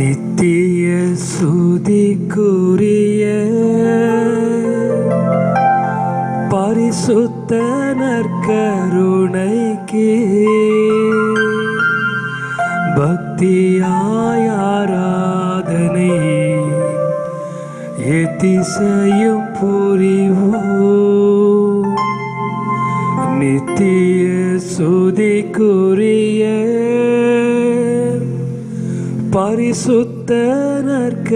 நித்திய சுதிக்குரிய பரிசுத்த நற்கருணைக்கு பக்தியாய் ஆராதனை எத்திசையும் புரிவோம். நித்திய சுதிக்குரிய பரிசுத்த நற்கருணைக்கு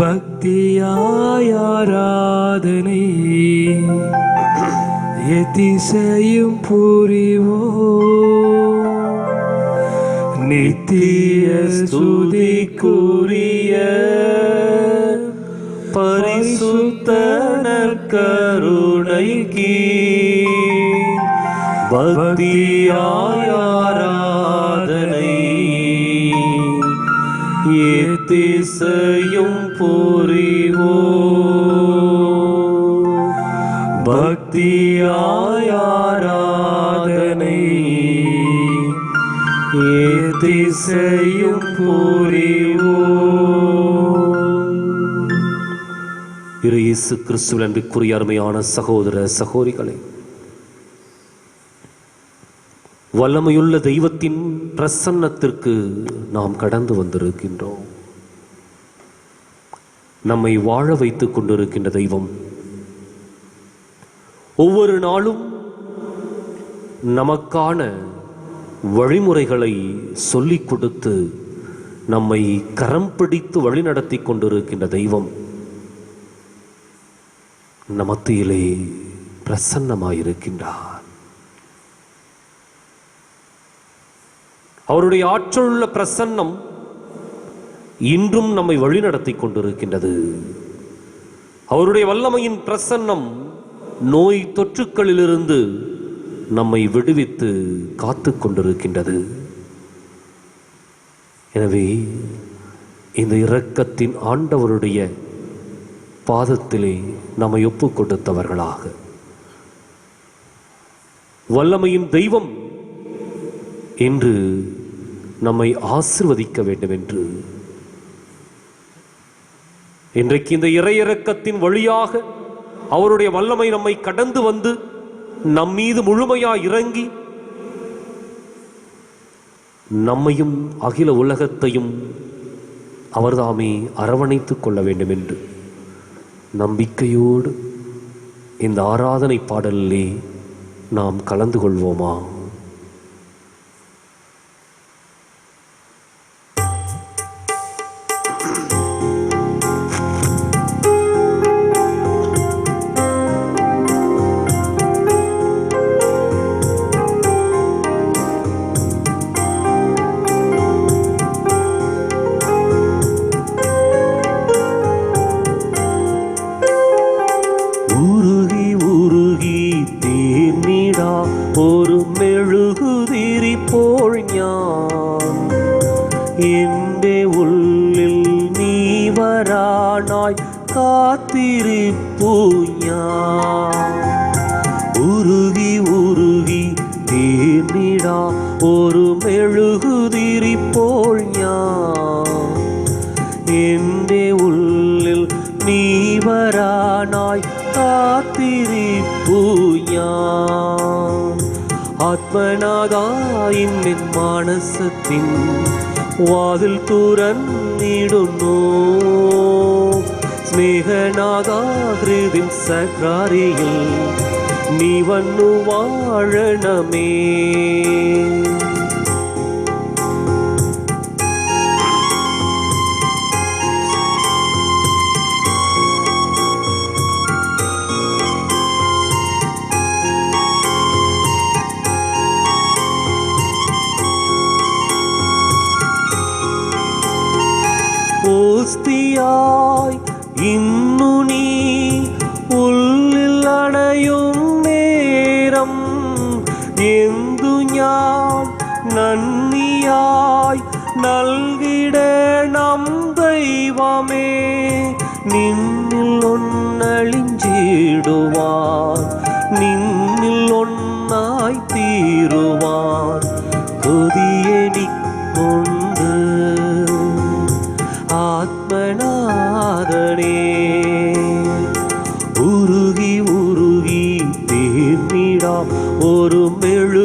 பக்தியாய் ஆராதனை எத்திசையும் புரிவோம். நித்திய ஸ்துதிக்குரிய பரிசுத்த நற்கருணைக்கு பக்தியாய் ஆராதனை எத்திசையும் புரிவோம். பக்தியாய் ஆராதனை எத்திசையும் புரிவோம். இயேசு கிறிஸ்துவின் அன்பிற்குரிய அருமையான சகோதர சகோதரிகளே, வல்லமையுள்ள தெய்வத்தின் பிரசன்னத்திற்கு நாம் கடந்து வந்திருக்கின்றோம். நம்மை வாழ வைத்துக் கொண்டிருக்கின்ற தெய்வம் ஒவ்வொரு நாளும் நமக்கான வழிமுறைகளை சொல்லிக் கொடுத்து நம்மை கரம் பிடித்து வழிநடத்தி கொண்டிருக்கின்ற தெய்வம் நம் மத்தியிலே பிரசன்னமாயிருக்கின்றார். அவருடைய ஆற்றலுள்ள பிரசன்னம் இன்றும் நம்மை வழிநடத்தி கொண்டிருக்கின்றது. அவருடைய வல்லமையின் பிரசன்னம் நோய் தொற்றுக்களிலிருந்து நம்மை விடுவித்து காத்து கொண்டிருக்கின்றது. எனவே இந்த இரக்கத்தின் ஆண்டவருடைய பாதத்திலே நம்மை ஒப்பு கொடுத்தவர்களாக வல்லமையின் தெய்வம் என்று நம்மை ஆசீர்வதிக்க வேண்டும் என்று இன்றைக்கு இந்த இறையிறக்கத்தின் வழியாக அவருடைய வல்லமை நம்மை கடந்து வந்து நம்மீது முழுமையாய் இறங்கி நம்மையும் அகில உலகத்தையும் அவர்தாமே அரவணைத்துக் கொள்ள வேண்டும் என்று நம்பிக்கையோடு இந்த ஆராதனை பாடலிலே நாம் கலந்து கொள்வோமா? ஒரு மெழுகுதிரி போல் ஞான் எന്റെ உள்ளில் நீ வரானாய் காத்திருப்பு ஞான் உருகி உருகி தீர்ந்திடா ஒரு மெழுகுதிரி போல் ஞான் എന്റെ ഉള്ളിൽ നീ വരാനായി കാത്തിരിപ്പു ഞാൻ ആത്മനാഥായിൻ മാനസത്തിൻ വാതിൽ തുറന്നിടുന്നു സ്നേഹനാഥാ ഹൃദയ സക്രാരിയിൽ നീ വന്നു വാഴണമേ ഓസ്തിയായി ഇന്നു നീ ഉള്ളിൽ അണയും നേരം എന്തു ഞാൻ നന്ദിയായി നൽകിടണം ദൈവമേ നിന്നിൽ ഒന്നളിഞ്ചിടുവാൻ നിന്നിൽ ഒന്നായി തീരുവാൻ കൊതിയ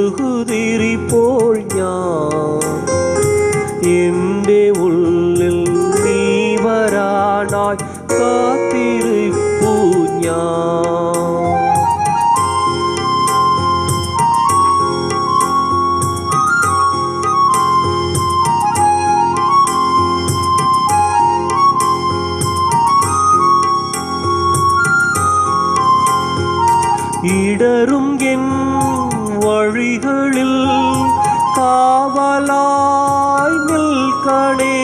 മെഴുകുതിരി പോൽ ഞാൻ എൻ്റെ ഉള്ളിൽ നീ വരാനായി കാത്തിരിപ്പു ഞാൻ. இடரும் என் வழிகளில் காவலாய் நில்கணே,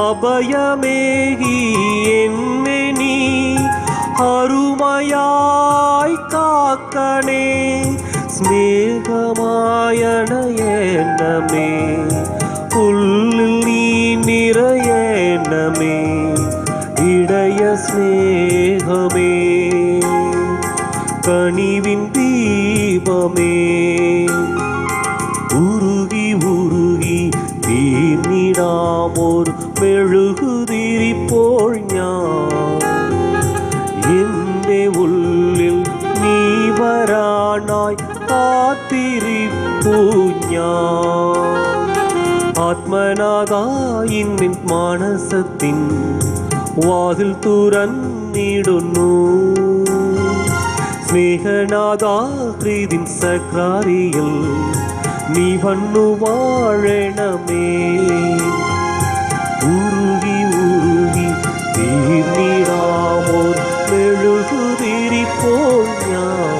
அபயமேகி என்னை நீ அருமையாய் காக்கணே. ஸ்நேகமாயன எண்ணமே உள்ளில் நீ நிறையனமே, இடைய ஸ்நேகமே கனிவின் தீபமே. உருகி உருகி தீர்ந்திடாமோர் மெழுகுதிரி போல் ഞാൻ എൻ്റെ ഉള്ളിൽ നീ വരാനായി കാത്തിരിപ്പു ഞാൻ. ആത്മനാഥാ ഇന്നിൻ മാനസത്തിൻ വാതിൽ തുറന്നിടുന്നു. സ്നേഹനാഥാ ഹൃദിൻ സക്രാരിയിൽ നീ വന്നു വാഴണമേ. ഉരുകി ഉരുകി തീർന്നിടാമോർ മെഴുകുതിരി പോൽ ഞാൻ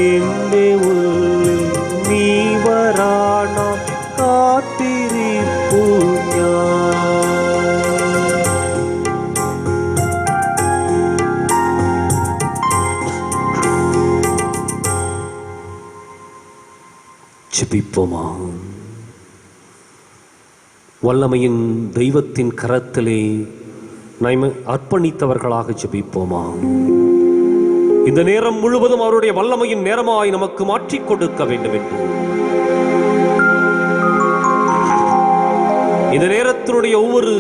എൻ്റെ ഉള്ളിൽ നീ വരാനായി കാത്തിരിപ്പു ഞാൻ. ஜெபிப்போமா. வல்லமையின் தெய்வத்தின் கரத்திலே நம்மை அர்ப்பணித்தவர்களாக ஜெபிப்போமா. இந்த நேரம் முழுவதும் அவருடைய வல்லமையின் நேரமாய் நமக்கு மாற்றிக் கொடுக்க வேண்டும் என்று இந்த நேரத்தினுடைய ஒவ்வொரு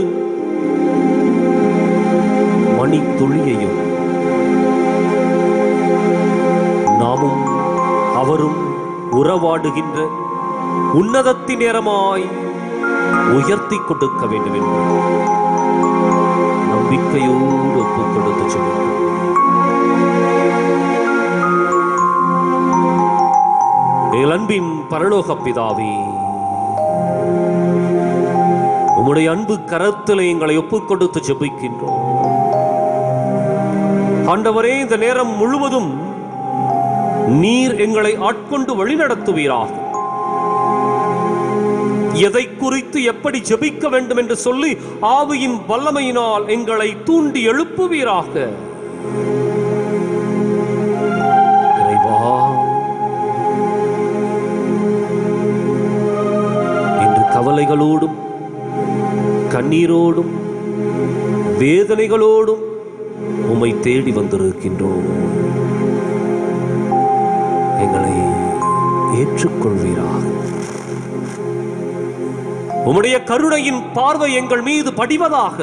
மணித்துளியையும் நாமும் அவரும் உறவாடுகின்ற உன்னதத்தின் நேரமாய் உயர்த்தி கொடுக்க வேண்டும் என்று நம்பிக்கையோடு ஒப்புக் கொடுத்து சொல்லுங்கள். எங்கள் அன்பின் பரலோக பிதாவே, உம்முடைய அன்பு கரத்திலே எங்களை ஒப்புக் கொடுத்து ஜெபிக்கின்றோம். ஆண்டவரே, இந்த நேரம் முழுவதும் நீர் எங்களை ஆட்கொண்டு வழிநடத்துவீராக. எதை குறித்து எப்படி ஜெபிக்க வேண்டும் என்று சொல்லி ஆவியின் வல்லமையினால் எங்களை தூண்டி எழுப்புவீராக. இறைவா, இன்று கவலைகளோடும் கண்ணீரோடும் வேதனைகளோடும் உம்மை தேடி வந்திருக்கின்றோம். எங்களை ஏற்றுக்கொள்வீராக. உம்முடைய கருணையின் பார்வை எங்கள் மீது படிவதாக.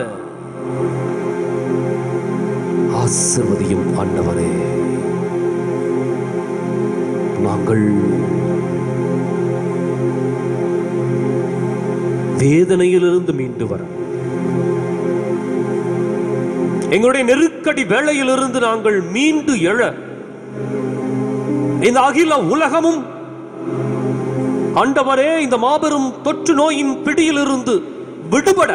ஆசீர்வதியும் ஆண்டவரே. நாங்கள் வேதனையிலிருந்து மீண்டு வர, எங்களுடைய நெருக்கடி வேளையிலிருந்து நாங்கள் மீண்டு எழ, இந்த அகில உலகமும் ஆண்டவரே இந்த மாபெரும் தொற்று நோயின் பிடியிலிருந்து விடுபட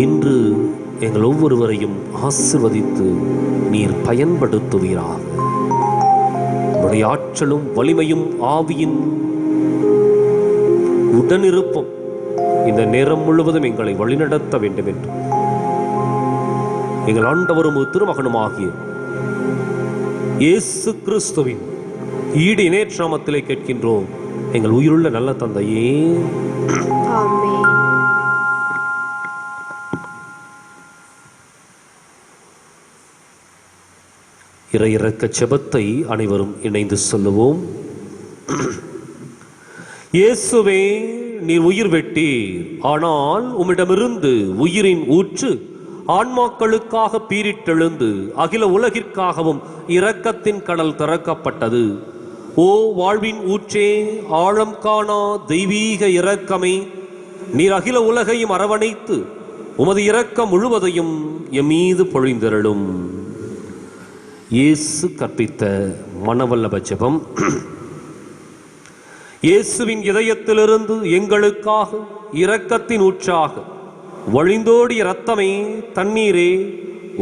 இன்று எங்கள் ஒவ்வொருவரையும் ஆசீர்வதித்து நீர் பயன்படுத்துவீராக. உம்முடைய ஆற்றலும் வலிமையும் ஆவியின் உடனிருப்பும் இந்த நேரம் முழுவதும் எங்களை வழிநடத்த வேண்டும் என்று எங்கள் ஆண்டவரும் திருமகனுமாகிய இயேசு கிறிஸ்துவின் ஈடு இணையற்ற நாமத்திலே கேட்கின்றோம் எங்கள் உயிருள்ள நல்ல தந்தையே. ஆமென். இறையிறக்க ஜெபத்தை அனைவரும் இணைந்து சொல்லுவோம். இயேசுவே, நீர் உயிர் வெட்டீர், ஆனால் உம்மிடமிருந்து உயிரின் ஊற்று ஆன்மாக்களுக்காக பீரிட்டெழுந்து அகில உலகிற்காகவும் இரக்கத்தின் கடல் திறக்கப்பட்டது. ஓ வாழ்வின் ஊற்றே, ஆழம் காணா தெய்வீக இரக்கமே, நீர் அகில உலகையும் அரவணைத்து உமது இரக்கம் முழுவதையும் எம்மீது பொழிந்தருளும். இயேசு கற்பித்த மனவல்லப ஜெபம். இயேசுவின் இதயத்திலிருந்து எங்களுக்காக இரக்கத்தின் ஊற்றாக வழிந்தோடிய இரத்தமே, தண்ணீரே,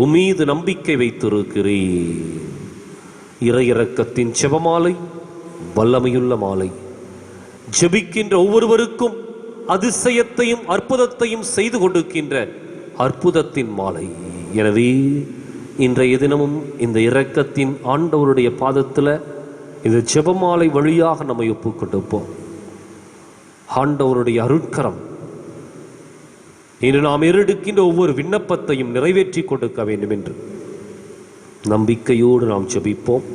உம்மீது நம்பிக்கை வைத்திருக்கிறேன். இறை இரக்கத்தின் ஜெபமாலை வல்லமையுள்ள மாலை. ஜெபிக்கின்ற ஒவ்வொருவருக்கும் அதிசயத்தையும் அற்புதத்தையும் செய்து கொடுக்கின்ற அற்புதத்தின் மாலை. எனவே இன்றைய தினமும் இந்த இரக்கத்தின் ஆண்டவருடைய பாதத்தில் இந்த ஜெபமாலை வழியாக நம்மை ஒப்புக் கொடுப்போம். ஆண்டவருடைய அருட்கரம் இன்று நாம் ஏறெடுக்கின்ற ஒவ்வொரு விண்ணப்பத்தையும் நிறைவேற்றி கொடுக்க வேண்டும் என்று நம்பிக்கையோடு நாம் ஜெபிப்போம்.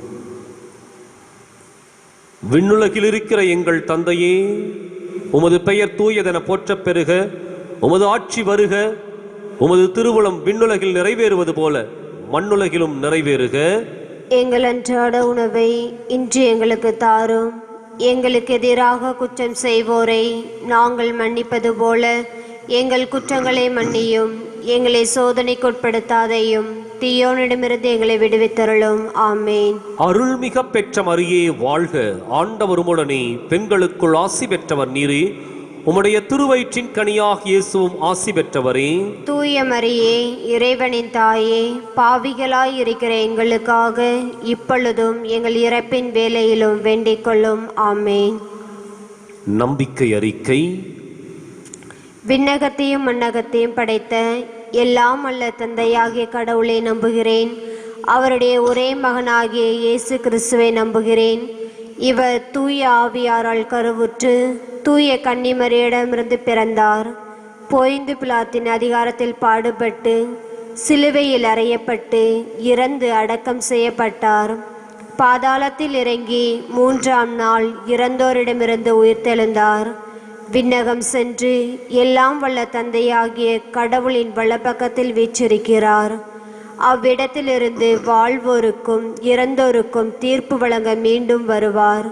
விண்ணுலகில் இருக்கிற எங்கள் தந்தையே, உமது பெயர் தூயதென போற்றப் பெறுக. உமது ஆட்சி வருக. உமது திருவுளம் விண்ணுலகில் நிறைவேறுவது போல மண்ணுலகிலும் நிறைவேறுக. எங்கள் அன்றாட உணவை இன்று எங்களுக்கு தாரும். எங்களுக்கு எதிராக குற்றம் செய்வோரை நாங்கள் மன்னிப்பது போல எங்கள் குற்றங்களை மன்னியும். எங்களை சோதனைக்குட்படுத்தாதையும், தீயோனிடமிருந்து எங்களை விடுவித்தருளும். ஆமேன். அருள்மிக பெற்ற மரியே வாழ்க, ஆண்டவர் உம்முடனே, பெண்களுக்குள் ஆசி பெற்றவர் நீரே, உம்முடைய திருவயிற்றின் கனியாக இயேசுவும் ஆசி பெற்றவரே. தூய மரியே, இறைவனின் தாயே, பாவிகளாய் இருக்கிற எங்களுக்காக இப்பொழுதும் எங்கள் இறப்பின் வேளையிலும் வேண்டிக் கொள்ளும். ஆமேன். நம்பிக்கை அறிக்கை. விண்ணகத்தையும் மண்ணகத்தையும் படைத்த எல்லாம் அல்ல தந்தையாகிய கடவுளை நம்புகிறேன். அவருடைய ஒரே மகனாகிய இயேசு கிறிஸ்துவை நம்புகிறேன். இவர் தூய ஆவியாரால் கருவுற்று தூய கன்னிமரியிடமிருந்து பிறந்தார். பொய்ந்து பிலாத்தின் அதிகாரத்தில் பாடுபட்டு சிலுவையில் அறையப்பட்டு இறந்து அடக்கம் செய்யப்பட்டார். பாதாளத்தில் இறங்கி 3ஆம் நாள் இறந்தோரிடமிருந்து உயிர்த்தெழுந்தார். விண்ணகம் சென்று எல்லாம் வல்ல தந்தையாகிய கடவுளின் வலப்பக்கத்தில் வீற்றிருக்கிறார். அவ்விடத்திலிருந்து வாழ்வோருக்கும் இறந்தோருக்கும் தீர்ப்பு வழங்க மீண்டும் வருவார்.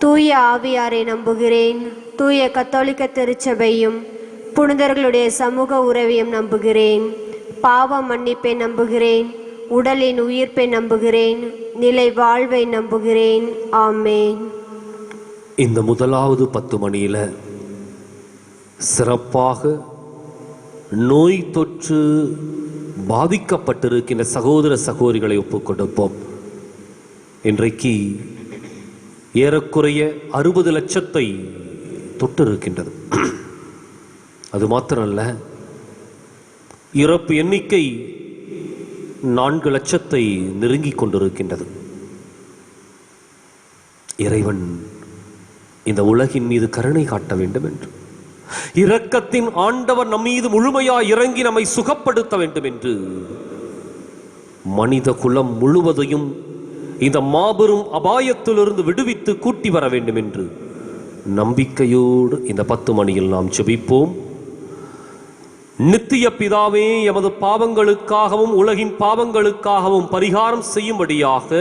தூய ஆவியாரை நம்புகிறேன். தூய கத்தோலிக்க திருச்சபையும் புனிதர்களுடைய சமூக உறவையும் நம்புகிறேன். பாவ மன்னிப்பை நம்புகிறேன். உடலின் உயிர்ப்பை நம்புகிறேன். நிலை வாழ்வை நம்புகிறேன். ஆமேன். இந்த முதலாவது 10 மணியில் சிறப்பாக நோய் தொற்று பாதிக்கப்பட்டிருக்கின்ற சகோதர சகோதரிகளை ஒப்புக் கொடுப்போம். இன்றைக்கு ஏறக்குறைய 60 லட்சத்தை தொட்டிருக்கின்றது. அது மாத்திரமல்ல, இறப்பு எண்ணிக்கை 4 லட்சத்தை நெருங்கிக் கொண்டிருக்கின்றது. இறைவன் இந்த உலகின் மீது கருணை காட்ட வேண்டும் என்று, இரக்கத்தின் ஆண்டவர் நம் மீது முழுமையாய் இறங்கி நம்மை சுகப்படுத்த வேண்டும் என்று, மனித குலம் முழுவதையும் இந்த மாபெரும் அபாயத்திலிருந்து விடுவித்து கூட்டி வர வேண்டும் என்று நம்பிக்கையோடு இந்த 10 மணியில் நாம் ஜெபிப்போம். நித்திய பிதாவே, எமது பாவங்களுக்காகவும் உலகின் பாவங்களுக்காகவும் பரிகாரம் செய்யும்படியாக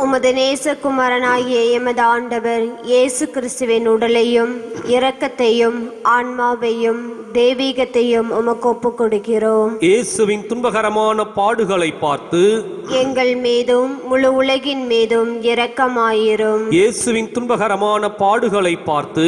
உமது நேசகுமாரனாகிய எமது ஆண்டவர் இயேசு கிறிஸ்துவின் உடலையும் இரக்கத்தையும் ஆன்மாவையும் தெய்வீகத்தையும் உமக்கு ஒப்புக் கொடுக்கிறோம். இயேசுவின் துன்பகரமான பாடுகளை பார்த்து எங்கள் மீதும் முழு உலகின் மீதும் இரக்கமாயிரும். இயேசுவின் துன்பகரமான பாடுகளை பார்த்து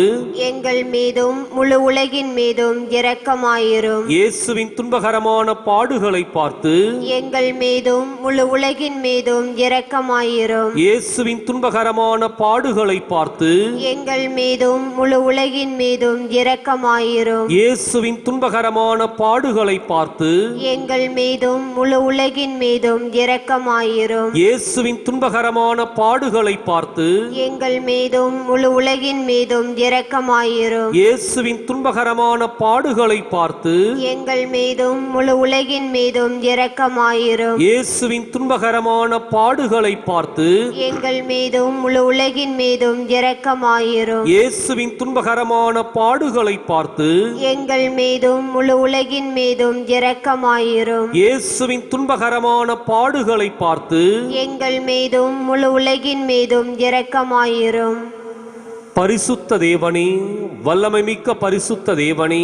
எங்கள் மீதும் முழு உலகின் மீதும் இரக்கமாயிரும். இயேசுவின் துன்பகரமான பாடுகளை பார்த்து எங்கள் மீதும் முழு உலகின் மீதும் இரக்கமாயிரும். இயேசுவின் துன்பகரமான பாடுகளை பார்த்து எங்கள் மீதும் முழு உலகின் மீதும் இரக்கமாயிரும். இயேசுவின் துன்பகரமான பாடுகளை பார்த்து எங்கள் மீதும் முழு உலகின் மீதும் இரக்கமாயிரும். இரக்கமாயிரும். இயேசுவின் துன்பகரமான பாடுகளை பார்த்து எங்கள் மீதும் முழு உலகின் மீதும் இரக்கமாயிரும். இயேசுவின் துன்பகரமான பாடுகளை பார்த்து எங்கள் மீதும் முழு உலகின் மீதும் இரக்கமாயிரும். இயேசுவின் துன்பகரமான பாடுகளை பார்த்து எங்கள் மீதும் முழு உலகின் மீதும் இரக்கமாயிரும். இயேசுவின் துன்பகரமான பாடுகளை பார்த்து எங்கள் மீதும் முழு உலகின் மீதும் இரக்கமாயிரும். இயேசுவின் துன்பகரமான பாடுகளை பார்த்து எங்கள் மீதும் முழு உலகின் மீதும் இரக்கமாயிரும். பரிசுத்த தேவனே, வல்லமை மிக்க பரிசுத்த தேவனே,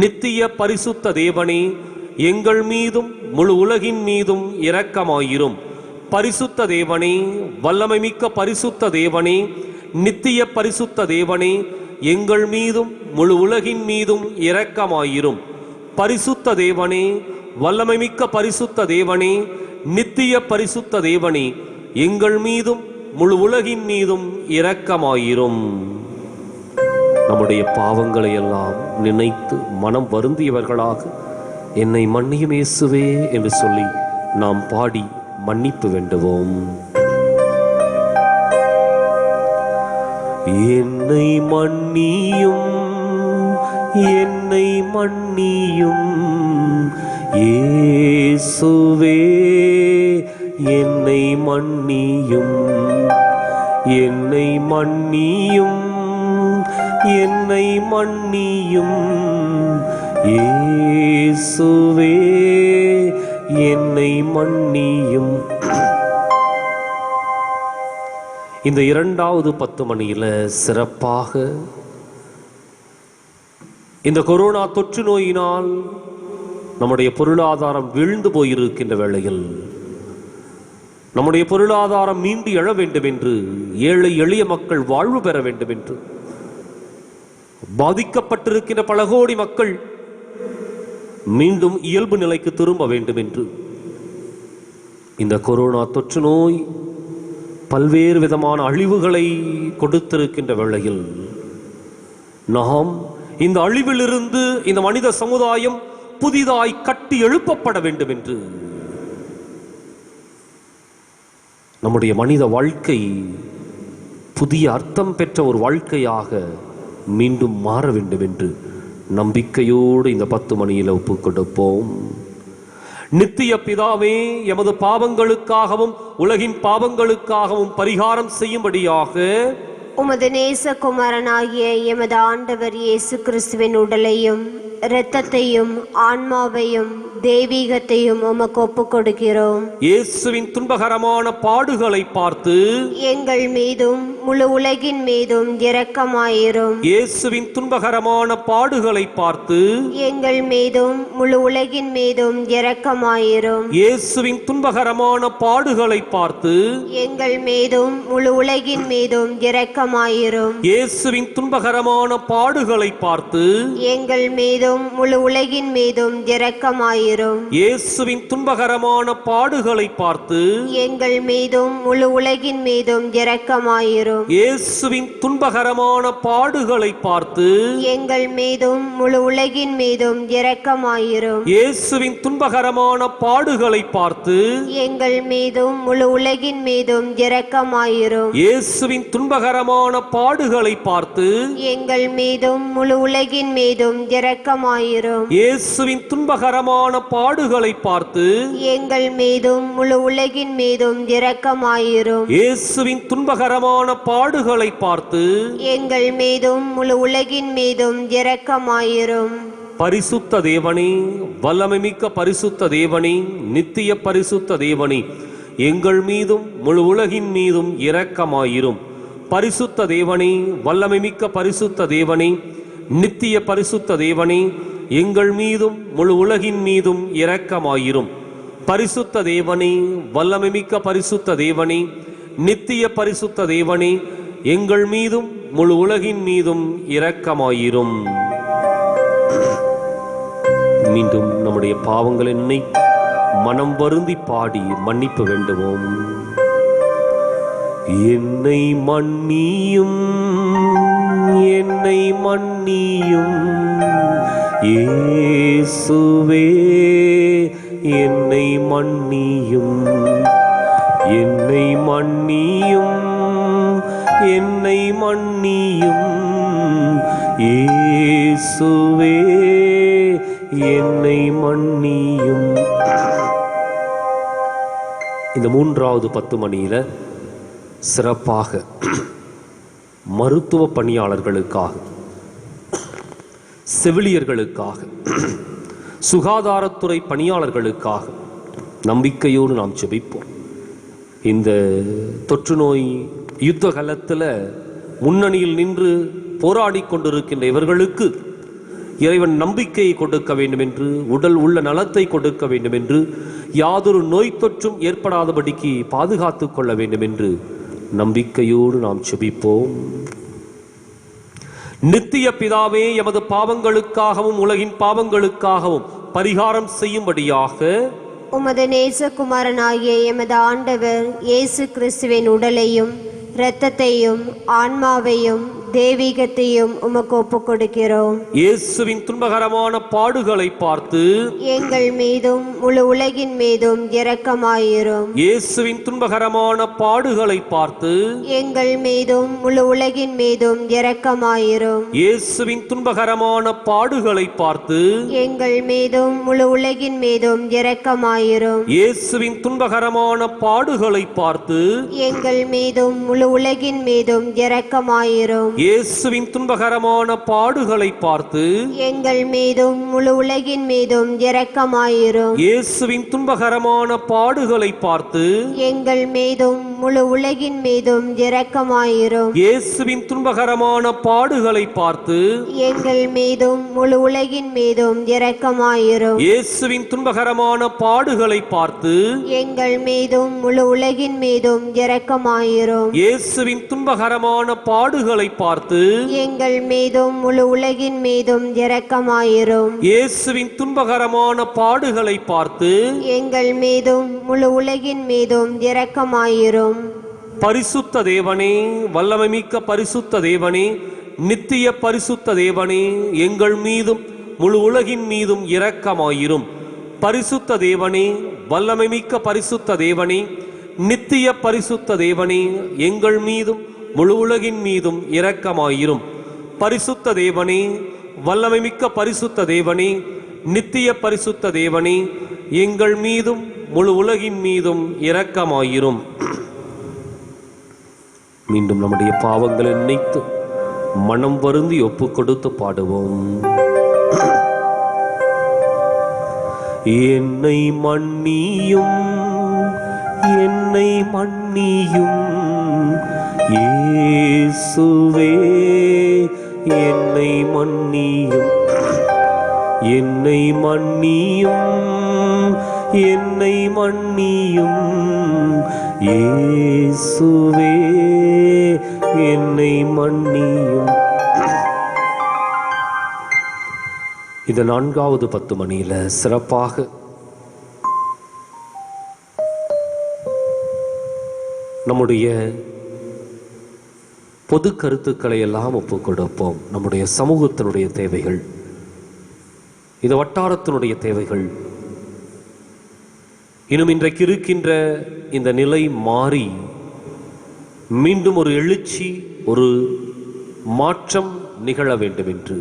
நித்திய பரிசுத்த தேவனே, எங்கள் மீதும் முழு உலகின் மீதும் இரக்கமாயிரும். பரிசுத்த தேவனே, வல்லமை மிக்க பரிசுத்த தேவனே, நித்திய பரிசுத்த தேவனே, எங்கள் மீதும் முழு உலகின் மீதும் இரக்கமாயிரும். பரிசுத்த தேவனே, வல்லமை மிக்க பரிசுத்த தேவனே, நித்திய பரிசுத்த தேவனே, எங்கள் மீதும் முழு உலகின் மீதும் இரக்கமாயிரும். நம்முடைய பாவங்களை எல்லாம் நினைத்து மனம் வருந்தியவர்களாக என்னை மன்னியும் இயேசுவே என்று சொல்லி நாம் பாடி மன்னிப்பு வேண்டுவோம். என்னை மன்னியும், என்னை மன்னியும் இயேசுவே, என்னை மன்னியும், என்னை மன்னியும், என்னை மன்னியும் இயேசுவே, என்னை மன்னியும். இந்த இரண்டாவது 10 மணியில சிறப்பாக இந்த கொரோனா தொற்று நோயினால் நம்முடைய பொருளாதாரம் வீழ்ந்து போயிருக்கின்ற வேளையில் நம்முடைய பொருளாதாரம் மீண்டு எழ வேண்டும் என்று, ஏழை எளிய மக்கள் வாழ்வு பெற வேண்டும் என்று, பாதிக்கப்பட்டிருக்கின்ற பல கோடி மக்கள் மீண்டும் இயல்பு நிலைக்கு திரும்ப வேண்டும் என்று இந்த கொரோனா தொற்று நோய் பல்வேறு விதமான அழிவுகளை கொடுத்திருக்கின்ற வேளையில் நாம் இந்த அழிவிலிருந்து இந்த மனித சமுதாயம் புதிதாய் கட்டி எழுப்பப்பட வேண்டும் என்று, நம்முடைய மனித வாழ்க்கை புதிய அர்த்தம் பெற்ற ஒரு வாழ்க்கையாக மீண்டும் மாற வேண்டும் என்று நம்பிக்கையோடு இந்த 10 மணியில் ஒப்புக் கொடுப்போம். நித்திய பிதாவே, எமது பாவங்களுக்காகவும் உலகின் பாவங்களுக்காகவும் பரிகாரம் செய்யும்படியாக உமது நேசகுமாரனாகிய எமது ஆண்டவர் இயேசு கிறிஸ்துவின் உடலையும் இரத்தத்தையும் ஆன்மாவையும் தெய்வீகத்தையும் உமக்கு ஒப்புக் கொடுக்கிறோம். இயேசுவின் துன்பகரமான பாடுகளை பார்த்து எங்கள் மீதும் முழு உலகின் மீதும் இரக்கமாயிரும். இயேசுவின் துன்பகரமான பாடுகளை பார்த்து எங்கள் மீதும் முழு உலகின் மீதும் இரக்கமாயிரும். இயேசுவின் துன்பகரமான பாடுகளை பார்த்து எங்கள் மீதும் முழு உலகின் மீதும் இரக்கமாயிரும். இயேசுவின் துன்பகரமான பாடுகளை பார்த்து எங்கள் மீதும் முழு உலகின் மீதும் இரக்கமாயிரும். இயேசுவின் துன்பகரமான பாடுகளை பார்த்து எங்கள் மீதும் முழு உலகின் மீதும் இரக்கமாயிரும். இயேசுவின் துன்பகரமான பாடுகளை பார்த்து எங்கள் மீதும் முழு உலகின் மீதும் இரக்கமாயிரும். இயேசுவின் துன்பகரமான பாடுகளை பார்த்து எங்கள் மீதும் முழு உலகின் மீதும் இரக்கமாயிரும். இயேசுவின் துன்பகரமான பாடுகளை பார்த்து எங்கள் மீதும் முழு உலகின் மீதும் இரக்கமாயிரும். இயேசுவின் துன்பகரமான பாடுகளை பார்த்து எங்கள் மீதும் முழு உலகின் மீதும் இரக்கமாயிரும். இயேசுவின் துன்பகரமான பாடுகளை பார்த்து எங்கள் மீதும் முழு உலகின் மீதும் இரக்கமாயிரும். பரிசுத்த தேவனே, வல்லமை மிக்க பரிசுத்த தேவனே, நித்திய பரிசுத்த தேவனே, எங்கள் மீதும் முழு உலகின் மீதும் இரக்கமாயிரும். பரிசுத்த தேவனே, வல்லமை மிக்க பரிசுத்த தேவனே, நித்திய பரிசுத்த தேவனே, எங்கள் மீதும் முழு உலகின் மீதும் இரக்கமாயிரும். பரிசுத்த தேவனே, வல்லமை மிக்க பரிசுத்த தேவனே, நித்திய பரிசுத்த தேவனே, எங்கள் மீதும் முழு உலகின் மீதும் இரக்கமாயிரும். மீண்டும் நம்முடைய பாவங்களை நினைத்து மனம் வருந்தி பாடி மன்னிப்பு வேண்டுவோம். என்னை மன்னியும், என்னை மன்னியும் இயேசுவே, என்னை என்னை மன்னியும், என்னை மன்னியும், என்னை மன்னியும் இயேசுவே, என்னை மன்னியும். இந்த மூன்றாவது 10 மணியில சிறப்பாக மருத்துவ பணியாளர்களுக்காக, செவிலியர்களுக்காக, சுகாதாரத்துறை பணியாளர்களுக்காக நம்பிக்கையோடு நாம் ஜெபிப்போம். இந்த தொற்று நோய் யுத்த காலத்தில் முன்னணியில் நின்று போராடி கொண்டிருக்கின்ற இவர்களுக்கு இறைவன் நம்பிக்கையை கொடுக்க வேண்டும் என்று, உடல் உள்ள நலத்தை கொடுக்க வேண்டும் என்று, யாதொரு நோய் தொற்றும் ஏற்படாதபடிக்கு பாதுகாத்துக் கொள்ள வேண்டும் என்று நம்பிக்கையோடு நாம் ஜெபிப்போம். நித்திய பிதாவே, எமது பாவங்களுக்காகவும் உலகின் பாவங்களுக்காகவும் பரிகாரம் செய்யும்படியாக உமது நேசகுமாரனாகிய எமது ஆண்டவர் இயேசு கிறிஸ்துவின் உடலையும் இரத்தத்தையும் ஆன்மாவையும் தெய்வீகத்தையும் உமக்கு ஒப்புக் கொடுக்கிறோம். இயேசுவின் துன்பகரமான பாடுகளை பார்த்து எங்கள் மீதும் முழு உலகின் மீதும் இரக்கமாயிரும். இயேசுவின் துன்பகரமான பாடுகளை பார்த்து எங்கள் மீதும் முழு உலகின் மீதும் இரக்கமாயிரும். இயேசுவின் துன்பகரமான பாடுகளை பார்த்து எங்கள் மீதும் முழு உலகின் மீதும் இரக்கமாயிரும். இயேசுவின் துன்பகரமான பாடுகளை பார்த்து எங்கள் மீதும் முழு உலகின் மீதும் இரக்கமாயிரும். இயேசுவின் துன்பகரமான பாடுகளை பார்த்து எங்கள் மீதும் முழு உலகின் மீதும் இரக்கமாயிரும். இயேசுவின் துன்பகரமான பாடுகளை பார்த்து எங்கள் மீதும் முழு உலகின் மீதும் இரக்கமாயிரும். இயேசுவின் துன்பகரமான பாடுகளை பார்த்து எங்கள் மீதும் முழு உலகின் மீதும் இரக்கமாயிரும். இயேசுவின் துன்பகரமான பாடுகளை பார்த்து எங்கள் மீதும் முழு உலகின் மீதும் இரக்கமாயிரும். இயேசுவின் துன்பகரமான பாடுகளை பார்த்து எங்கள் மீதும் முழு உலகின் மீதும் இரக்கமாயிரும். இயேசுவின் துன்பகரமான பாடுகளை பார்த்து எங்கள் மீதும் முழு உலகின் மீதும் இரக்கமாயிரும். பரிசுத்த தேவனே, வல்லமை மிக்க பரிசுத்த தேவனே, நித்திய பரிசுத்த தேவனே, எங்கள் மீதும் முழு உலகின் மீதும் இரக்கமாயிரும். பரிசுத்த தேவனே, வல்லமை மிக்க பரிசுத்த தேவனே, நித்திய பரிசுத்த தேவனே, எங்கள் மீதும் முழு உலகின் மீதும் இரக்கமாயிரும். பரிசுத்த தேவனே, வல்லமை மிக்க பரிசுத்த தேவனே, நித்திய பரிசுத்த தேவனே, எங்கள் மீதும் முழு உலகின் மீதும் இரக்கமாயிரும். மீண்டும் நம்முடைய பாவங்களை நினைத்து மனம் வருந்தி ஒப்பு கொடுத்து பாடுவோம். என்னை மன்னியும், என்னை மன்னியும் இயேசுவே, என்னை மன்னியும், என்னை மன்னியும், என்னை மன்னியும் இயேசுவே, என்னை மன்னியும். இந்த 4வது 10 மணியில சிறப்பாக நம்முடைய பொது கருத்துக்களை எல்லாம் ஒப்புக் கொடுப்போம். நம்முடைய சமூகத்தினுடைய தேவைகள், இந்த வட்டாரத்தினுடைய தேவைகள், இன்னும் இன்றைக்கு இருக்கின்ற இந்த நிலை மாறி மீண்டும் ஒரு எழுச்சி, ஒரு மாற்றம் நிகழ வேண்டும் என்று,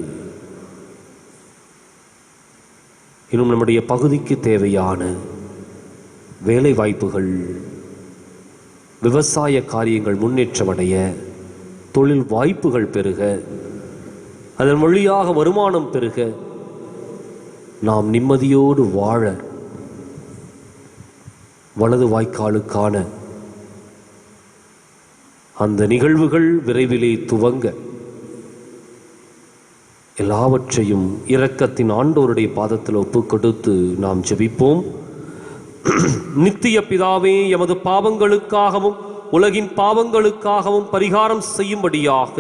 இன்னும் நம்முடைய பகுதிக்கு தேவையான வேலை வாய்ப்புகள், விவசாய காரியங்கள் முன்னேற்றமடைய, தொழில் வாய்ப்புகள் பெருக, அதன் வழியாக வருமானம் பெருக, நாம் நிம்மதியோடு வாழ, வலது வாய்க்காலுக்கான அந்த நிகழ்வுகள் விரைவிலே துவங்க, எல்லாவற்றையும் இரக்கத்தின் ஆண்டவருடைய பாதத்தில் ஒப்புக் கொடுத்து நாம் ஜெபிப்போம். நித்திய பிதாவே, எமது பாவங்களுக்காகவும் உலகின் பாவங்களுக்காகவும் பரிகாரம் செய்யும்படியாக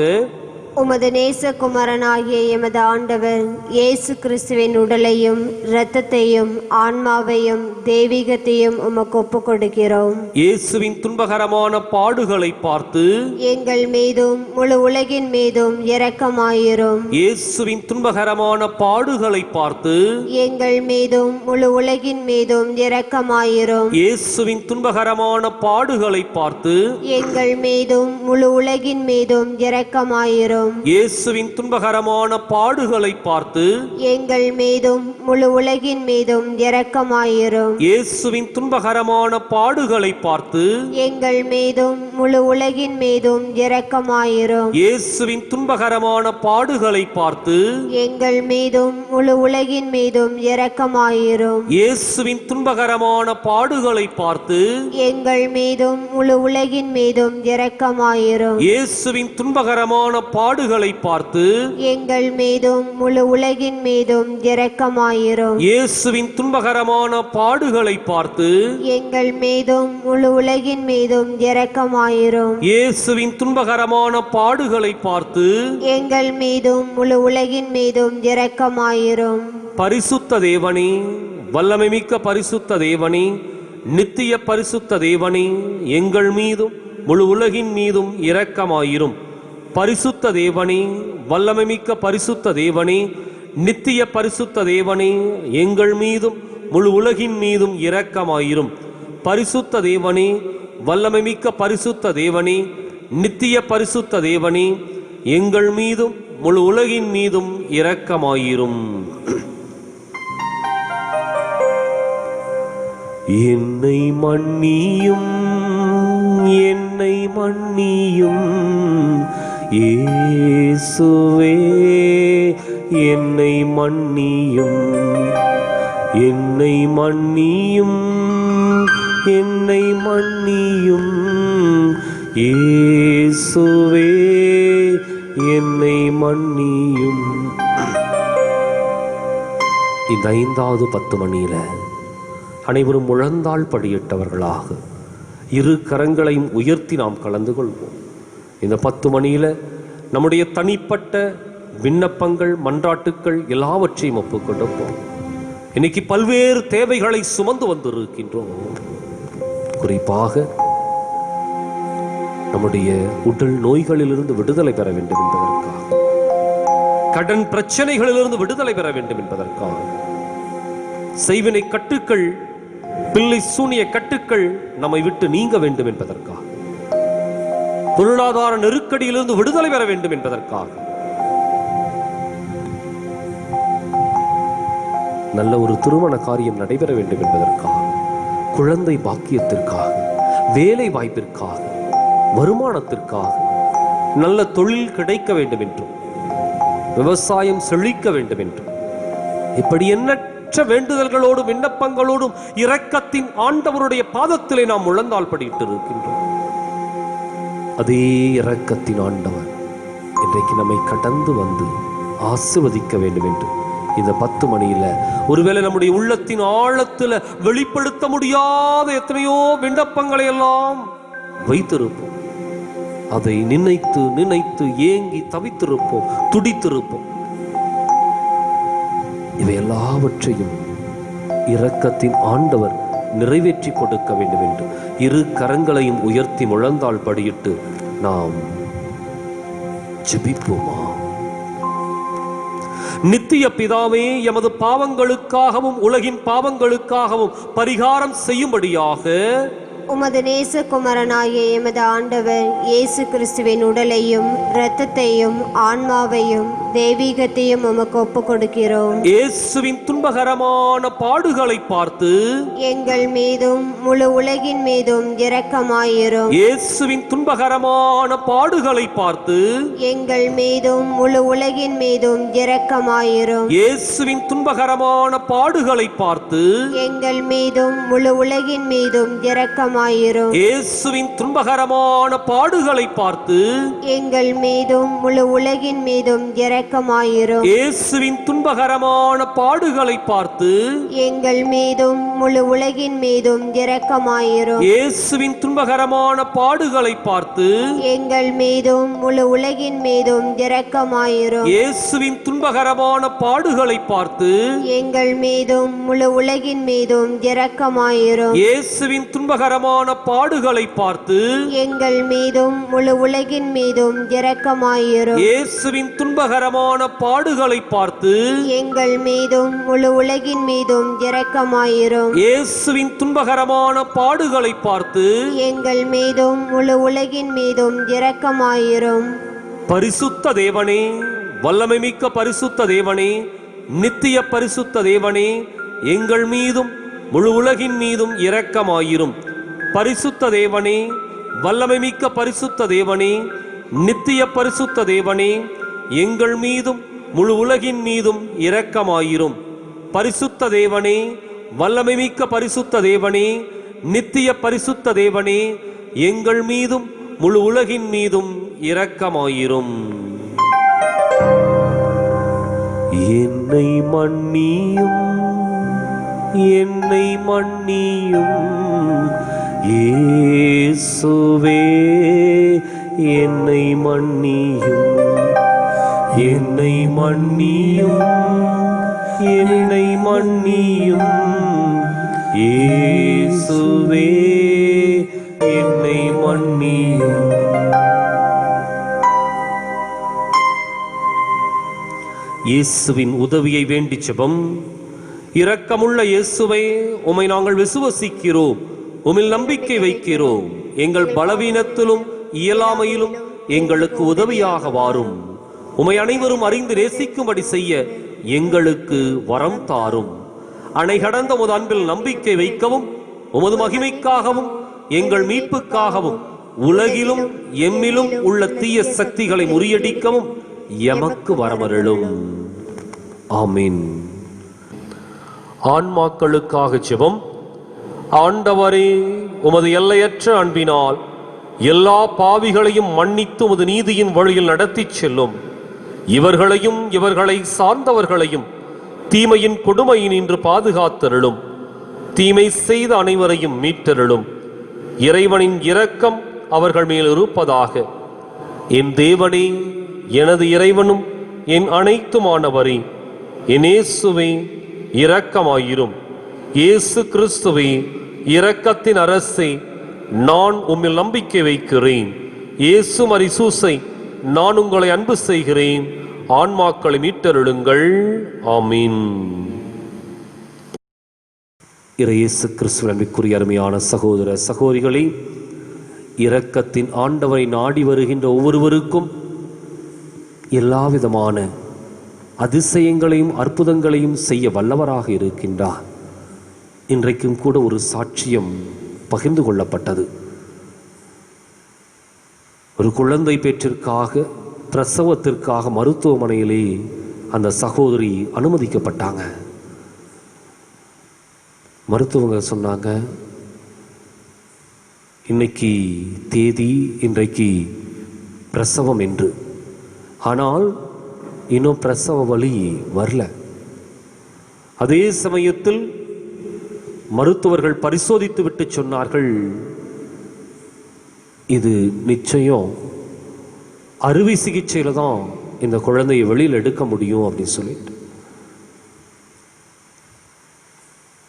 உமது நேசகுமாரனாகிய எமது ஆண்டவர் இயேசு கிறிஸ்துவின் உடலையும் இரத்தத்தையும் ஆன்மாவையும் தெய்வீகத்தையும் உமக்கு ஒப்புக் கொடுக்கிறோம். இயேசுவின் துன்பகரமான பாடுகளை பார்த்து எங்கள் மீதும் முழு உலகின் மீதும் இரக்கமாயிரும். இயேசுவின் துன்பகரமான பாடுகளை பார்த்து எங்கள் மீதும் முழு உலகின் மீதும் இரக்கமாயிரும். இயேசுவின் துன்பகரமான பாடுகளை பார்த்து எங்கள் மீதும் முழு உலகின் மீதும் இரக்கமாயிரும். இயேசுவின் துன்பகரமான பாடுகளை பார்த்து எங்கள் மீதும் முழு உலகின் மீதும் இரக்கமாயிரும். இயேசுவின் துன்பகரமான பாடுகளை பார்த்து எங்கள் மீதும் முழு உலகின் மீதும் இரக்கமாயிரும். இயேசுவின் துன்பகரமான பாடுகளை பார்த்து எங்கள் மீதும் முழு உலகின் மீதும் இரக்கமாயிரும். இயேசுவின் துன்பகரமான பாடுகளை பார்த்து எங்கள் மீதும் முழு உலகின் மீதும் இரக்கமாயிரும். இயேசுவின் துன்பகரமான பாடுகளை பார்த்து எங்கள் மீதும் முழு உலகின் மீதும் இரக்கமாயிரும். இயேசுவின் துன்பகரமான பாடுகளை பார்த்து எங்கள் மீதும் முழு உலகின் மீதும் இரக்கமாயிரும். இயேசுவின் துன்பகரமான பாடுகளை பார்த்து எங்கள் மீதும் முழு உலகின் மீதும் இரக்கமாயிரும். பரிசுத்த தேவனே, வல்லமை மிக்க பரிசுத்த தேவனே, நித்திய பரிசுத்த தேவனே, எங்கள் மீதும் முழு உலகின் மீதும் இரக்கமாயிரும். பரிசுத்த தேவனே, வல்லமை மிக்க பரிசுத்த தேவனே, நித்திய பரிசுத்த தேவனே, எங்கள் மீதும் முழு உலகின் மீதும் இரக்கமாயிரும். பரிசுத்த தேவனே, வல்லமை மிக்க பரிசுத்த தேவனே, நித்திய பரிசுத்த தேவனே, எங்கள் மீதும் முழு உலகின் மீதும் இரக்கமாயிரும். என்னை மன்னியும், என்னை மன்னியும் இயேசுவே, என்னை மன்னியும், என்னை மன்னியும், என்னை மன்னியும் இயேசுவே, என்னை மன்னியும். இந்த 5வது 10 மணியில அனைவரும் முழந்தாள் படியிட்டவர்களாக இரு கரங்களையும் உயர்த்தி நாம் கலந்து கொள்வோம். இந்த 10 மணியில நம்முடைய தனிப்பட்ட விண்ணப்பங்கள், மன்றாட்டுக்கள் எல்லாவற்றையும் ஒப்புக் கொடுப்போம். இன்னைக்கு பல்வேறு தேவைகளை சுமந்து வந்திருக்கின்றோம். குறிப்பாக நம்முடைய உடல் நோய்களிலிருந்து விடுதலை பெற வேண்டும் என்பதற்காக, கடன் பிரச்சனைகளிலிருந்து விடுதலை பெற வேண்டும் என்பதற்காக, செய்வினை கட்டுக்கள், பிள்ளை சூனிய கட்டுக்கள் நம்மை விட்டு நீங்க வேண்டும் என்பதற்காக, பொருளாதார நெருக்கடியிலிருந்து விடுதலை பெற வேண்டும் என்பதற்காக, நல்ல ஒரு திருமண காரியம் நடைபெற வேண்டும் என்பதற்காக, குழந்தை பாக்கியத்திற்காக, வேலை வாய்ப்பிற்காக, வருமானத்திற்காக, நல்ல தொழில் கிடைக்க வேண்டும் என்றும், விவசாயம் செழிக்க வேண்டும் என்றும், இப்படி எண்ணற்ற வேண்டுதல்களோடும் விண்ணப்பங்களோடும் இரக்கத்தின் ஆண்டவருடைய பாதத்திலே நாம் முழந்தாள் படியிட்டு இருக்கின்றோம். அதே இரக்கத்தின் ஆண்டவர் இன்றைக்கு நம்மை கடந்து வந்து ஆசீர்வதிக்க வேண்டும் என்று இந்த 10 மணியில ஒருவேளை நம்முடைய உள்ளத்தின் ஆழத்துல வெளிப்படுத்த முடியாத எத்தனையோ விண்ணப்பங்களை எல்லாம் வைத்திருப்போம். அதை நினைத்து நினைத்து ஏங்கி தவித்திருப்போம், துடித்திருப்போம். இவை எல்லாவற்றையும் இரக்கத்தின் ஆண்டவர் நிறைவேற்றி கொடுக்க வேண்டும் என்று இரு கரங்களையும் உயர்த்தி முழந்தாள் படியிட்டு நாம் ஜெபிப்போமா? நித்திய பிதாவே, எமது பாவங்களுக்காகவும் உலகின் பாவங்களுக்காகவும் பரிகாரம் செய்யும்படியாக உமது நேசகுமாரனாகிய எமது ஆண்டவர் இயேசு கிறிஸ்துவின் உடலையும் இரத்தத்தையும் ஆன்மாவையும் தெய்வீகத்தையும் உமக்கு ஒப்புக் கொடுக்கிறோம். இயேசுவின் துன்பகரமான பாடுகளை பார்த்து எங்கள் மீதும் முழு உலகின் மீதும் இரக்கமாயிரும். இயேசுவின் துன்பகரமான பாடுகளை பார்த்து எங்கள் மீதும் முழு உலகின் மீதும் இரக்கமாயிரும். இயேசுவின் துன்பகரமான பாடுகளை பார்த்து எங்கள் மீதும் முழு உலகின் மீதும் இரக்கமாயிரும். இயேசுவின் துன்பகரமான பாடுகளை பார்த்து எங்கள் மீதும் முழு உலகின் மீதும் இரக்கமாயிரும். இயேசுவின் துன்பகரமான பாடுகளை பார்த்து எங்கள் மீதும் முழு உலகின் மீதும் இரக்கமாயிரும். இயேசுவின் துன்பகரமான பாடுகளை பார்த்து பார்த்து எங்கள் மீதும் முழு உலகின் மீதும் இரக்கமாயிரும். இயேசுவின் துன்பகரமான பாடுகளை பார்த்து எங்கள் மீதும் முழு உலகின் மீதும் இரக்கமாயிரும். இயேசுவின் துன்பகரமான பாடுகளை பார்த்து எங்கள் மீதும் முழு உலகின் மீதும் இரக்கமாயிரும். இயேசுவின் துன்பகரமான பாடுகளை பார்த்து எங்கள் மீதும் முழு உலகின் மீதும் இரக்கமாயிரும். இயேசுவின் துன்பகரமான பாடுகளை பார்த்து எங்கள் மீதும் முழு உலகின் மீதும் இரக்கமாயிரும். பரிசுத்த தேவனே, வல்லமை மிக்க பரிசுத்த தேவனே, நித்திய பரிசுத்த தேவனே, எங்கள் மீதும் முழு உலகின் மீதும் இரக்கமாயிரும். பரிசுத்த தேவனே, வல்லமை மிக்க பரிசுத்த தேவனே, நித்திய பரிசுத்த தேவனே, எங்கள் மீதும் முழு உலகின் மீதும் இரக்கமாயிரும். பரிசுத்த தேவனே, வல்லமை மிக்க பரிசுத்த தேவனே, நித்திய பரிசுத்த தேவனே, எங்கள் மீதும் முழு உலகின் மீதும் இரக்கமாயிரும். என்னை மன்னியும், என்னை மன்னியும் இயேசுவே, என்னை மன்னியும், என்னை மன்னியும், என்னை மன்னியும் இயேசுவே, என்னை மன்னியும். இயேசுவின் உதவியை வேண்டி ஜெபம். இரக்கமுள்ள இயேசுவே, உம்மை நாங்கள் விசுவசிக்கிறோம், உம்மில் நம்பிக்கை வைக்கிறோம். எங்கள் பலவீனத்திலும் இயலாமையிலும் எங்களுக்கு உதவியாக வாரும். உம்மை அனைவரும் அறிந்து நேசிக்கும்படி செய்ய எங்களுக்கு வரம் தாரும். அணை கடந்த உமது அன்பில் நம்பிக்கை வைக்கவும், உமது மகிமைக்காகவும் எங்கள் மீட்புக்காகவும் உலகிலும் எம்மிலும் உள்ள தீய சக்திகளை முறியடிக்கவும் எமக்கு வரமருளும். ஆமீன். ஆன்மாக்களுக்காக ஜெபம். ஆண்டவரே, உமது எல்லையற்ற அன்பினால் எல்லா பாவிகளையும் மன்னித்து உமது நீதியின் வழியில் நடத்திச் செல்லும். இவர்களையும் இவர்களை சார்ந்தவர்களையும் தீமையின் கொடுமையினின்று பாதுகாத்தருளும். தீமை செய்த அனைவரையும் மீட்டருளும். இறைவனின் இரக்கம் அவர்கள் மேல் இருப்பதாக. என் தேவனே, எனது இறைவனும் என் அனைத்துமானவரே, என் இயேசுவே இரக்கமாயிரும். இயேசு கிறிஸ்துவே இரக்கத்தின் அரசே, நான் உம்மில் நம்பிக்கை வைக்கிறேன். இயேசு மரிசூசை, நான் உங்களை அன்பு செய்கிறேன். ஆன்மாக்களை மீட்டருளுங்கள். ஆமீன். இயேசு கிறிஸ்துவின் அன்பிற்குரிய அருமையான சகோதர சகோதரிகளே, இரக்கத்தின் ஆண்டவரை நாடி வருகின்ற ஒவ்வொருவருக்கும் எல்லாவிதமான அதிசயங்களையும் அற்புதங்களையும் செய்ய வல்லவராக இருக்கின்றார். இன்றைக்கும் கூட ஒரு சாட்சியம் பகிர்ந்து கொள்ளப்பட்டது. ஒரு குழந்தை பேற்றிற்காக பிரசவத்திற்காக மருத்துவமனையிலே அந்த சகோதரி அனுமதிக்கப்பட்டாங்க. மருத்துவங்க சொன்னாங்க, இன்னைக்கு தேதி, இன்றைக்கு பிரசவம் என்று. ஆனால் இன்னும் பிரசவ வலி வரல. அதே சமயத்தில் மருத்துவர்கள் பரிசோதித்து விட்டு சொன்னார்கள், இது நிச்சயம் அறுவை சிகிச்சையில தான் இந்த குழந்தையை வெளியில் எடுக்க முடியும் அப்படின்னு சொல்லிட்டு,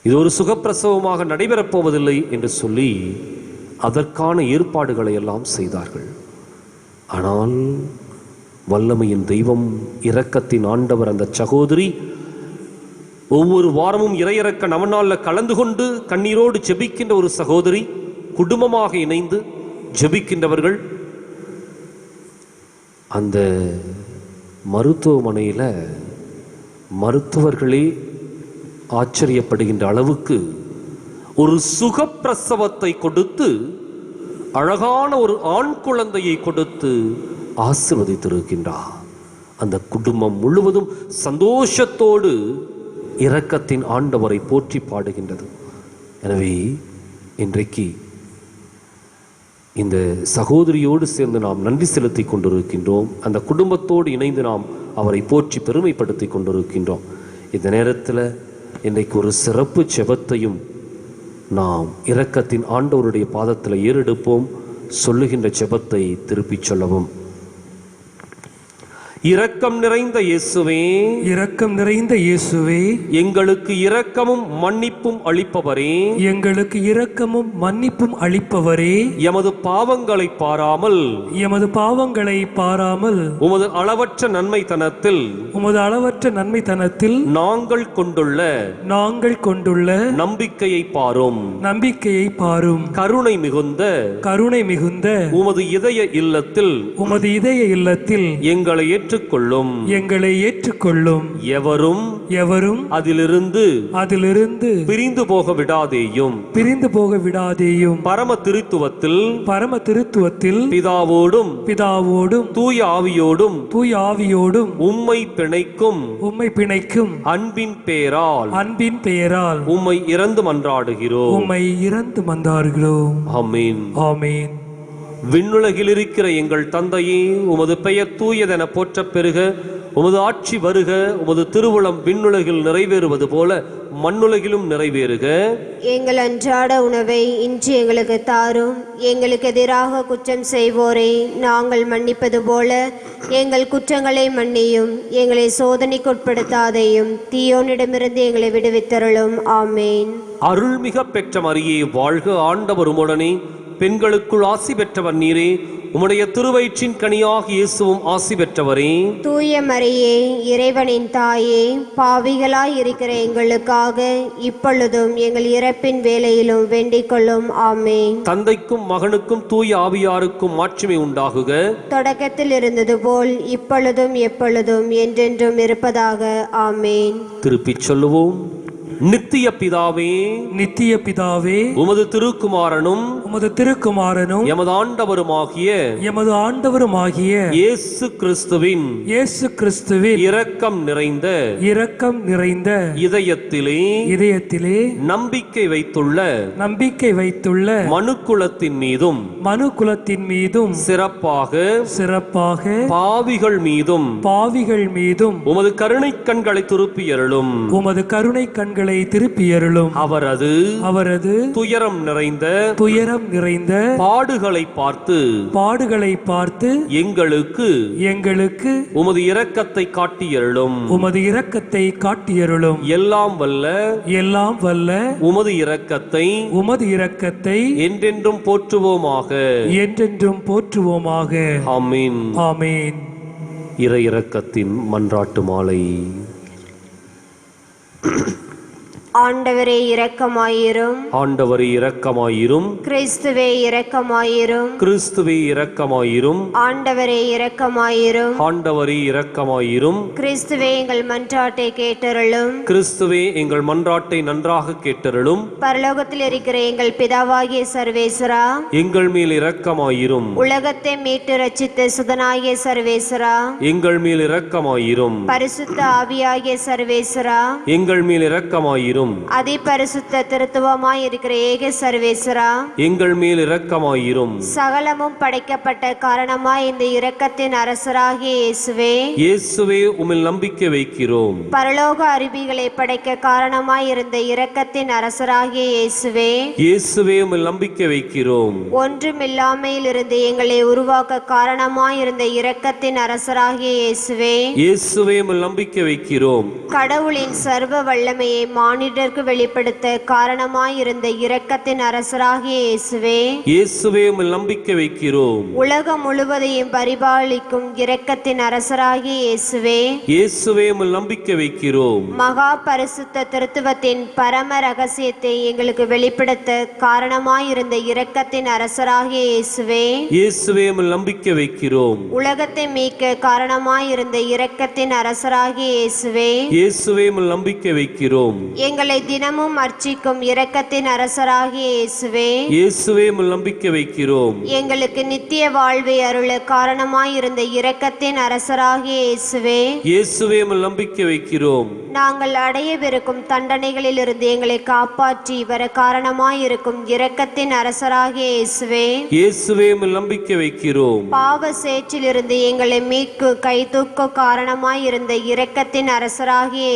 இது ஒரு சுகப்பிரசவமாக நடைபெறப் போவதில்லை என்று சொல்லி அதற்கான ஏற்பாடுகளை எல்லாம் செய்தார்கள். ஆனால் வல்லமையின் தெய்வம், இரக்கத்தின் ஆண்டவர் அந்த சகோதரி ஒவ்வொரு வாரமும் இறையிறக்க நவநாளில் கலந்து கொண்டு கண்ணீரோடு ஜெபிக்கின்ற ஒரு சகோதரி, குடும்பமாக இணைந்து ஜெபிக்கின்றவர்கள். அந்த மருத்துவமனையில் மருத்துவர்களே ஆச்சரியப்படுகின்ற அளவுக்கு ஒரு சுகப்பிரசவத்தை கொடுத்து, அழகான ஒரு ஆண் குழந்தையை கொடுத்து ஆசீர்வதித்திருக்கின்றார். அந்த குடும்பம் முழுவதும் சந்தோஷத்தோடு இரக்கத்தின் ஆண்டவரை போற்றி பாடுகின்றது. எனவே இன்றைக்கு இந்த சகோதரியோடு சேர்ந்து நாம் நன்றி செலுத்தி கொண்டிருக்கின்றோம். அந்த குடும்பத்தோடு இணைந்து நாம் அவரை போற்றி பெருமைப்படுத்தி கொண்டிருக்கின்றோம். இந்த நேரத்தில் இன்றைக்கு ஒரு சிறப்பு ஜெபத்தையும் நாம் இரக்கத்தின் ஆண்டவருடைய பாதத்தில் ஏறெடுப்போம். சொல்லுகின்ற ஜெபத்தை திருப்பிச் சொல்லவும். இரக்கம் நிறைந்த இயேசுவே, இரக்கம் நிறைந்த இயேசுவே, எங்களுக்கு இரக்கமும் மன்னிப்பும் அளிப்பவரே, எங்களுக்கு இரக்கமும் மன்னிப்பும் அளிப்பவரே, எமது பாவங்களை பாராமல், எமது பாவங்களை பாராமல், உமது அளவற்ற நன்மைத்தனத்தில், உமது அளவற்ற நன்மைத்தனத்தில் நாங்கள் கொண்டுள்ள நம்பிக்கையை பாரும். நம்பிக்கையை பாரும். கருணை மிகுந்த உமது இதய இல்லத்தில், உமது இதய இல்லத்தில் எங்களை ஏற்றுக்கொள்ளும். எவரும் அதிலிருந்து பிரிந்து போக விடாதேயும். பரம திருத்துவத்தில் பிதாவோடும் தூய ஆவியோடும் உம்மை பிணைக்கும் அன்பின் பெயரால் உம்மை இறந்து மன்றாடுகிறோம். ஆமென். ஆமென். விண்ணுலகில் இருக்கிற எங்கள் தந்தையே, உமது பெயர் தூயதென போற்றப் பெறுக. உமது ஆட்சி வருக. உமது திருவுளம் விண்ணுலகில் நிறைவேறுவது போல மண்ணுலகிலும் நிறைவேறுக. எங்கள் அன்றாட உணவை இன்று எங்களுக்கு தாரும். எங்களுக்கு எதிராக குற்றம் செய்வோரை நாங்கள் மன்னிப்பது போல எங்கள் குற்றங்களை மன்னியும். எங்களை சோதனைக்குட்படுத்தாதையும், தீயோனிடமிருந்து எங்களை விடுவித்தருளும். ஆமேன். அருள்மிக பெற்ற மரியே வாழ்க. ஆண்டவர் உம்முடனே, பெண்களுக்குள் ஆசி பெற்றவர் நீரே. உம்முடைய திருவயிற்றின் கனியாக இயேசுவும் ஆசி பெற்றவரே. தூய மரியே, இறைவனின் தாயே, பாவிகளாய் இருக்கிற எங்களுக்காக இப்பொழுதும் எங்கள் இறப்பின் வேளையிலும் வேண்டிக் கொள்ளும். ஆமென். தந்தைக்கும் மகனுக்கும் தூய ஆவியாருக்கும் மாட்சிமை உண்டாகுக. தொடக்கத்தில் இருந்தது போல் இப்பொழுதும் எப்பொழுதும் என்றென்றும் இருப்பதாக. ஆமென். திருப்பிச் சொல்லுவோம். நித்திய பிதாவே, உமது திருக்குமாரனும் எமது ஆண்டவருமாகிய இயேசு கிறிஸ்துவின் இரக்கம் நிறைந்த இதயத்திலே நம்பிக்கை வைத்துள்ள மனுக்குலத்தின் மீதும் சிறப்பாக பாவிகள் மீதும் உமது கருணை கண்களை திருப்பியருளும். அவரது துயரம் நிறைந்த பாடுகளை பார்த்து எங்களுக்கு உமது இரக்கத்தை காட்டியருளும். எல்லாம் வல்ல உமது இரக்கத்தை என்றென்றும் போற்றுவோமாக. ஆமென். ஆமென். இறை இரக்கத்தின் மன்றாட்டு மாலை. ஆண்டவரே இரக்கமாயிரும். ஆண்டவரே இரக்கமாயிரும். கிறிஸ்துவே இரக்கமாயிரும். கிறிஸ்துவே இரக்கமாயிரும். ஆண்டவரே இரக்கமாயிரும். ஆண்டவரே இரக்கமாயிரும். கிறிஸ்துவே எங்கள் மன்றாட்டை கேட்டருளும். கிறிஸ்துவே எங்கள் மன்றாட்டை நன்றாக கேட்டருளும். பரலோகத்தில் இருக்கிற எங்கள் பிதாவாகிய சர்வேஸ்வரா, எங்கள் மேல் இரக்கமாயிரும். உலகத்தை மீட்டு ரட்சித்த சுதனாகிய சர்வேஸ்வரா, எங்கள் மேல் இரக்கமாயிரும். பரிசுத்த ஆவியாகிய சர்வேஸ்வரா, எங்கள் மேல் இரக்கமாயிரும். அதிபரிசுத்த திருத்துவமாய் இருக்கிற ஏக சர்வேஸ்வரா, எங்கள் மேல் இரக்கமாயிரும். சகலமும் படைக்கப்பட்ட காரணமாய் இந்த இரக்கத்தின் அரசராகிய இயேசுவே உம்மில் நம்பிக்கை வைக்கிறோம். பரலோக அருவிகளை படைக்க காரணமாய் இருந்த இரக்கத்தின் அரசராகிய இயேசுவே உம்மில் நம்பிக்கை வைக்கிறோம். ஒன்றுமில்லாமையில் இருந்து எங்களை உருவாக்க காரணமாய் இருந்த இரக்கத்தின் அரசராகிய இயேசுவே உம்மில் நம்பிக்கை வைக்கிறோம். கடவுளின் சர்வ வல்லமையை மானிடருக்கு வெளிப்படுத்த காரணமாயிருந்த இரக்கத்தின் அரசராகிய இயேசுவே உம்மில் நம்பிக்கை வைக்கிறோம். உலகம் முழுவதையும் பரிபாலிக்கும் இரக்கத்தின் அரசராகிய இயேசுவே உம்மில் நம்பிக்கை வைக்கிறோம். மகா பரிசுத்த திருத்துவத்தின் பரம ரகசியத்தை எங்களுக்கு வெளிப்படுத்த காரணமாயிருந்த இரக்கத்தின் அரசராகிய இயேசுவே உம்மில் நம்பிக்கை வைக்கிறோம். உலகத்தை மீட்க காரணமாயிருந்த இரக்கத்தின் அரசராகிய இயேசுவே உம்மில் நம்பிக்கை வைக்கிறோம். எங்களை தினமும் அர்ச்சிக்கும் இரக்கத்தின் அரசராகிய இயேசுவே உம்மில் நம்பிக்கை வைக்கிறோம். எங்களுக்கு நித்திய வாழ்வை அருள காரணமாயிருந்த இரக்கத்தின் அரசராகிய இயேசுவே உம்மில் நம்பிக்கை வைக்கிறோம். நாங்கள் அடையவிருக்கும் தண்டனைகளில் இருந்து எங்களை காப்பாற்றி வர காரணமாயிருக்கும் இரக்கத்தின் அரசராகிய இயேசுவே உம்மில் நம்பிக்கை வைக்கிறோம். பாவ சேற்றிலிருந்து எங்களை மீட்கு கை தூக்க காரணமாயிருந்த இரக்கத்தின் அரசராகிய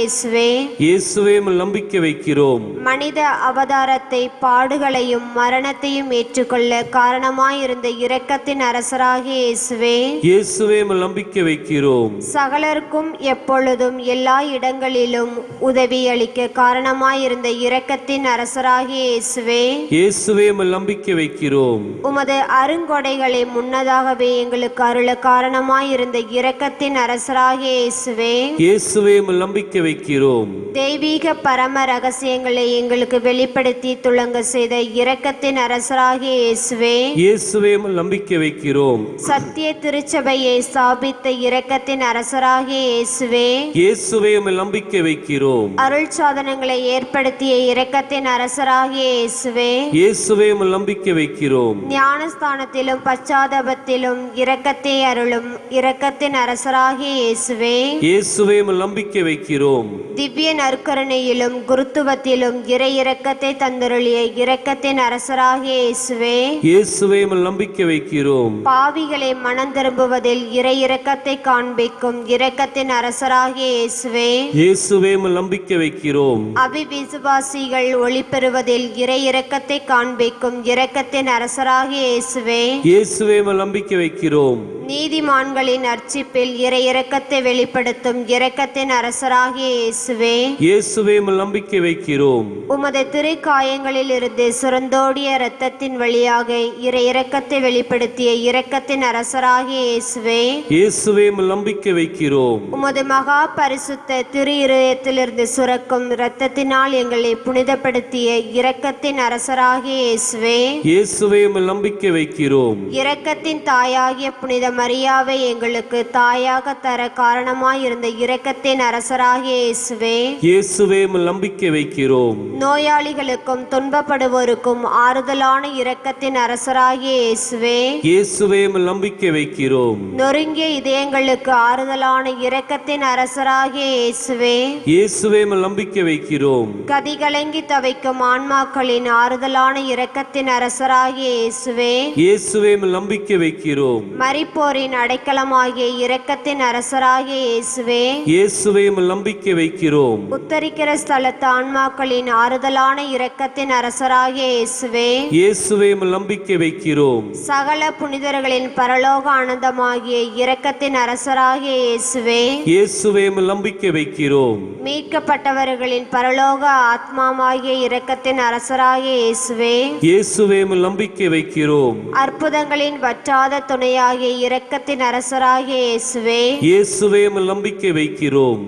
இயேசுவே உம்மில் நம்பிக்கை நம்பிக்கை வைக்கிறோம். மனித அவதாரத்தை, பாடுகளையும் மரணத்தையும் ஏற்றுக்கொள்ள காரணமாயிருந்த இரக்கத்தின் அரசராகிய இயேசுவே, இயேசுவே உம்மில் நம்பிக்கை வைக்கிறோம். சகலருக்கும் எப்பொழுதும் எல்லா இடங்களிலும் உதவி அளிக்க காரணமாயிருந்த இரக்கத்தின் அரசராகிய இயேசுவே, இயேசுவே உம்மில் நம்பிக்கை வைக்கிறோம். உமது அருங்கொடைகளை முன்னதாகவே எங்களுக்கு அருள காரணமாயிருந்த இரக்கத்தின் அரசராகிய இயேசுவே, இயேசுவே உம்மில் நம்பிக்கை வைக்கிறோம். தெய்வீக பரம ரகசியங்களை எங்களுக்கு வெளிப்படுத்தி துளங்க செய்த இரக்கத்தின் அரசராகிய இயேசுவே, இயேசுவே உம்மில் நம்பிக்கை வைக்கிறோம். சத்திய திருச்சபையை ஸ்தாபித்த இரக்கத்தின் அரசராகிய இயேசுவே, இயேசுவே உம்மில் நம்பிக்கை வைக்கிறோம். அருள் சாதனங்களை ஏற்படுத்திய இரக்கத்தின் அரசராகிய இயேசுவே, இயேசுவே உம்மில் நம்பிக்கை வைக்கிறோம். ஞானஸ்தானத்திலும் பச்சாதாபத்திலும் இரக்கத்தை அருளும் இரக்கத்தின் அரசராகிய இயேசுவே, இயேசுவே உம்மில் நம்பிக்கை வைக்கிறோம். திவ்ய நற்கருணையிலும் குருத்துவத்திலும் இறை இரக்கத்தை தந்தருளிய இரக்கத்தின் அரசராகிய இயேசுவே, இயேசுவே உம்மில் நம்பிக்கை வைக்கிறோம். பாவிகளை மனம் திரும்புவதில் இறை இரக்கத்தை காண்பிக்கும் இரக்கத்தின் அரசராகிய இயேசுவே, இயேசுவே உம்மில் நம்பிக்கை வைக்கிறோம். அவிவிசுவாசிகள் ஒளி பெறுவதில் இறை இரக்கத்தை காண்பிக்கும் இரக்கத்தின் அரசராகிய இயேசுவே, இயேசுவே உம்மில் நம்பிக்கை வைக்கிறோம். நீதிமான்களின் அர்ச்சிப்பில் இறை இரக்கத்தை வெளிப்படுத்தும் இரக்கத்தின் அரசராகிய இயேசுவே, இயேசுவே உம்மில் நம்பிக்கை வைக்கிறோம். உமது திருக்காயங்களில் இருந்து சுரந்தோடிய இரத்தத்தின் வழியாக இறை இரக்கத்தை வெளிப்படுத்திய இரக்கத்தின் அரசராகிய இயேசுவே, இயேசுவே உம்மில் நம்பிக்கை வைக்கிறோம். உமது மகா பரிசுத்த திரு இருதயத்திலிருந்து சுரக்கும் இரத்தத்தினால் எங்களை புனிதப்படுத்திய இரக்கத்தின் அரசராகிய இயேசுவே, இயேசுவே உம்மில் நம்பிக்கை வைக்கிறோம். இரக்கத்தின் தாயாகிய புனித மரியாவை எங்களுக்கு தாயாக தர காரணமாயிருந்த இரக்கத்தின் அரசராகிய இயேசுவே, இயேசுவே உம்மில் நம்பிக்கை வைக்கிறோம். நோயாளிகளுக்கும் துன்பப்படுவோருக்கும் ஆறுதலான இரக்கத்தின் அரசராகிய இயேசுவே, இயேசுவே உம்மில் நம்பிக்கை வைக்கிறோம். நொறுங்கிய இதயங்களுக்கு ஆறுதலான இரக்கத்தின் அரசராகிய இயேசுவே, இயேசுவே உம்மில் நம்பிக்கை வைக்கிறோம். கதிகலங்கி தவிக்கும் ஆன்மாக்களின் ஆறுதலான இரக்கத்தின் அரசராகிய இயேசுவே, இயேசுவே உம்மில் நம்பிக்கை வைக்கிறோம். மரிப்போரின் அடைக்கலமாகிய இரக்கத்தின் அரசராகிய இயேசுவே, இயேசுவே உம்மில் நம்பிக்கை வைக்கிறோம். உத்தரிக்கிற ஸ்தலத்து ஆன்மாக்களின் ஆறுதலான இரக்கத்தின் அரசராகிய இயேசுவே, இயேசுவே உம்மில் நம்பிக்கை வைக்கிறோம். சகல புனிதர்களின் பரலோக ஆனந்தமாகிய இரக்கத்தின் அரசராகிய இயேசுவே, இயேசுவே உம்மில் நம்பிக்கை வைக்கிறோம். மீட்கப்பட்டவர்களின் பரலோக ஆத்மாவாகிய இரக்கத்தின் அரசராகிய இயேசுவே, இயேசுவே உம்மில் நம்பிக்கை வைக்கிறோம். அற்புதங்களின் வற்றாத துணையாகிய இரக்கத்தின் அரசராகிய இயேசுவே, இயேசுவே உம்மில் நம்பிக்கை வைக்கிறோம்.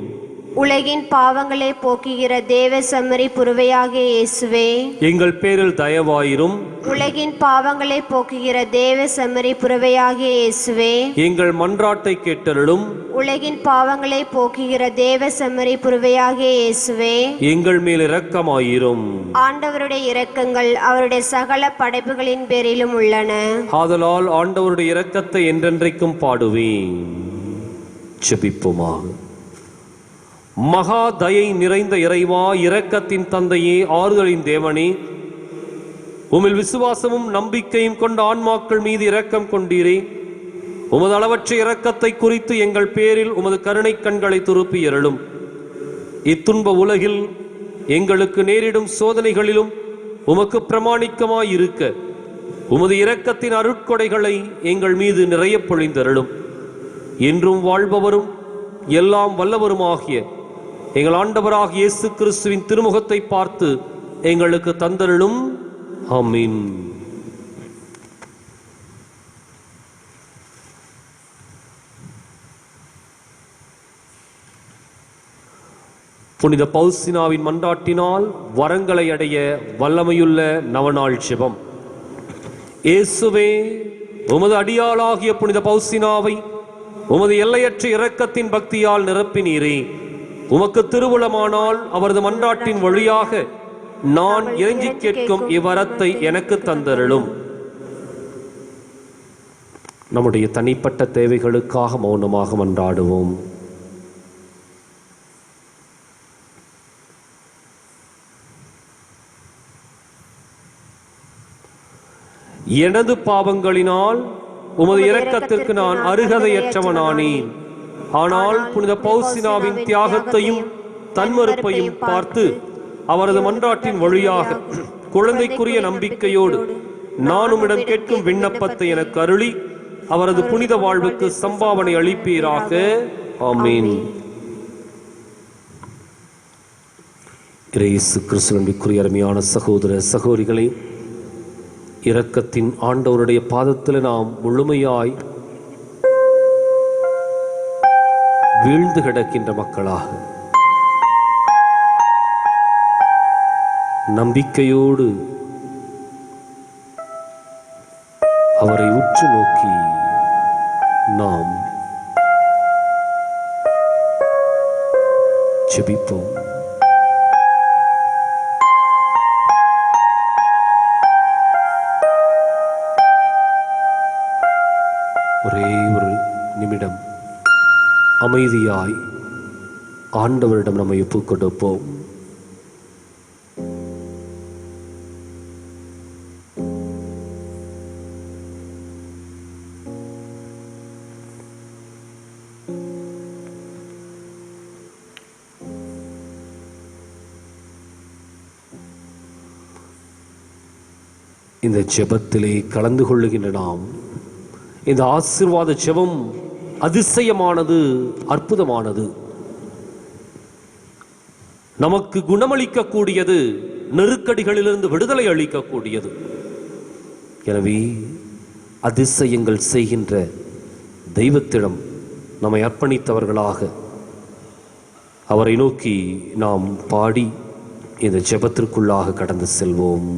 உலகின் பாவங்களை போக்குகிற தேவ செம்மறி புருவையாகிய இயேசுவே, எங்கள் பேரில் தயவாயிரும். உலகின் பாவங்களை போக்குகிற தேவ செம்மறி புருவையாகிய இயேசுவே, எங்கள் மன்றாட்டை கேட்டருளும். உலகின் பாவங்களை போக்குகிற தேவ செம்மறி புருவையாகிய இயேசுவே, எங்கள் மேல் இரக்கமாயிரும். ஆண்டவருடைய இரக்கங்கள் அவருடைய சகல படைப்புகளின் பேரிலும் உள்ளன. ஆதலால் ஆண்டவருடைய இரக்கத்தை என்றென்றைக்கும் பாடுவேன். ஜெபிப்போமாக. மகா தயை நிறைந்த இறைவா, இரக்கத்தின் தந்தையே, ஆறுதலின் தேவனே, உம்மில் விசுவாசமும் நம்பிக்கையும் கொண்ட ஆன்மாக்கள் மீது இரக்கம் கொண்டீரே. உமது அளவற்ற இரக்கத்தை குறித்து எங்கள் பேரில் உமது கருணை கண்களை துருப்பி அருளும். இத்துன்ப உலகில் எங்களுக்கு நேரிடும் சோதனைகளிலும் உமக்கு பிரமாணிக்கமாய் இருக்க உமது இரக்கத்தின் அருட்கொடைகளை எங்கள் மீது நிறைய பொழிந்தருளும். என்றும் வாழ்பவரும் எல்லாம் வல்லவருமாகிய எங்கள் ஆண்டவராகிய இயேசு கிறிஸ்துவின் திருமுகத்தை பார்த்து எங்களுக்கு தந்தருளும். ஆமீன். புனித பவுசினாவின் மன்றாட்டினால் வரங்களை அடைய வல்லமையுள்ள நவநாள் ஜெபம். இயேசுவே, உமது அடியாளாகிய புனித பவுசினாவை உமது எல்லையற்ற இரக்கத்தின் பக்தியால் நிரப்பினீரே. உமக்கு திருவுளமானால் அவரது மன்றாட்டின் வழியாக நான் இறைஞ்சி கேட்கும் இவ்வரத்தை எனக்கு தந்தருளும். நம்முடைய தனிப்பட்ட தேவைகளுக்காக மௌனமாக மன்றாடுவோம். எனது பாவங்களினால் உமது இரக்கத்திற்கு நான் அருகதையற்றவனானேன். ஆனால் புனித பவுசினாவின் தியாகத்தையும் தன்மறுப்பையும் பார்த்து அவரது மன்றாட்டின் வழியாக குழந்தைக்குரிய நம்பிக்கையோடு நான் உம்மிடம் கேட்கும் விண்ணப்பத்தை எனக்கு அருளி அவரது புனித வாழ்வுக்கு சம்பாவனை அளிப்பீராக. ஆமீன். இயேசு கிறிஸ்துவின் அருமையான சகோதர சகோதரிகளே, இரக்கத்தின் ஆண்டவருடைய பாதத்தில் நாம் முழுமையாய் வீழ்ந்து கிடக்கின்ற மக்களாக நம்பிக்கையோடு அவரை உற்று நோக்கி நாம் ஜெபிப்போம். ஒரே ஒரு நிமிடம் அமைதியாய் ஆண்டவரிடம் நம்மை ஒப்புக் கொடுப்போம். இந்த ஜெபத்திலே கலந்து கொள்ளுகின்ற நாம், இந்த ஆசீர்வாத ஜெபம் அதிசயமானது, அற்புதமானது, நமக்கு குணமளிக்கக்கூடியது, நெருக்கடிகளிலிருந்து விடுதலை அளிக்கக்கூடியது. எனவே அதிசயங்கள் செய்கின்ற தெய்வத்திடம் நம்மை அர்ப்பணித்தவர்களாக அவரை நோக்கி நாம் பாடி இந்த ஜெபத்திற்குள்ளாக கடந்து செல்வோம்.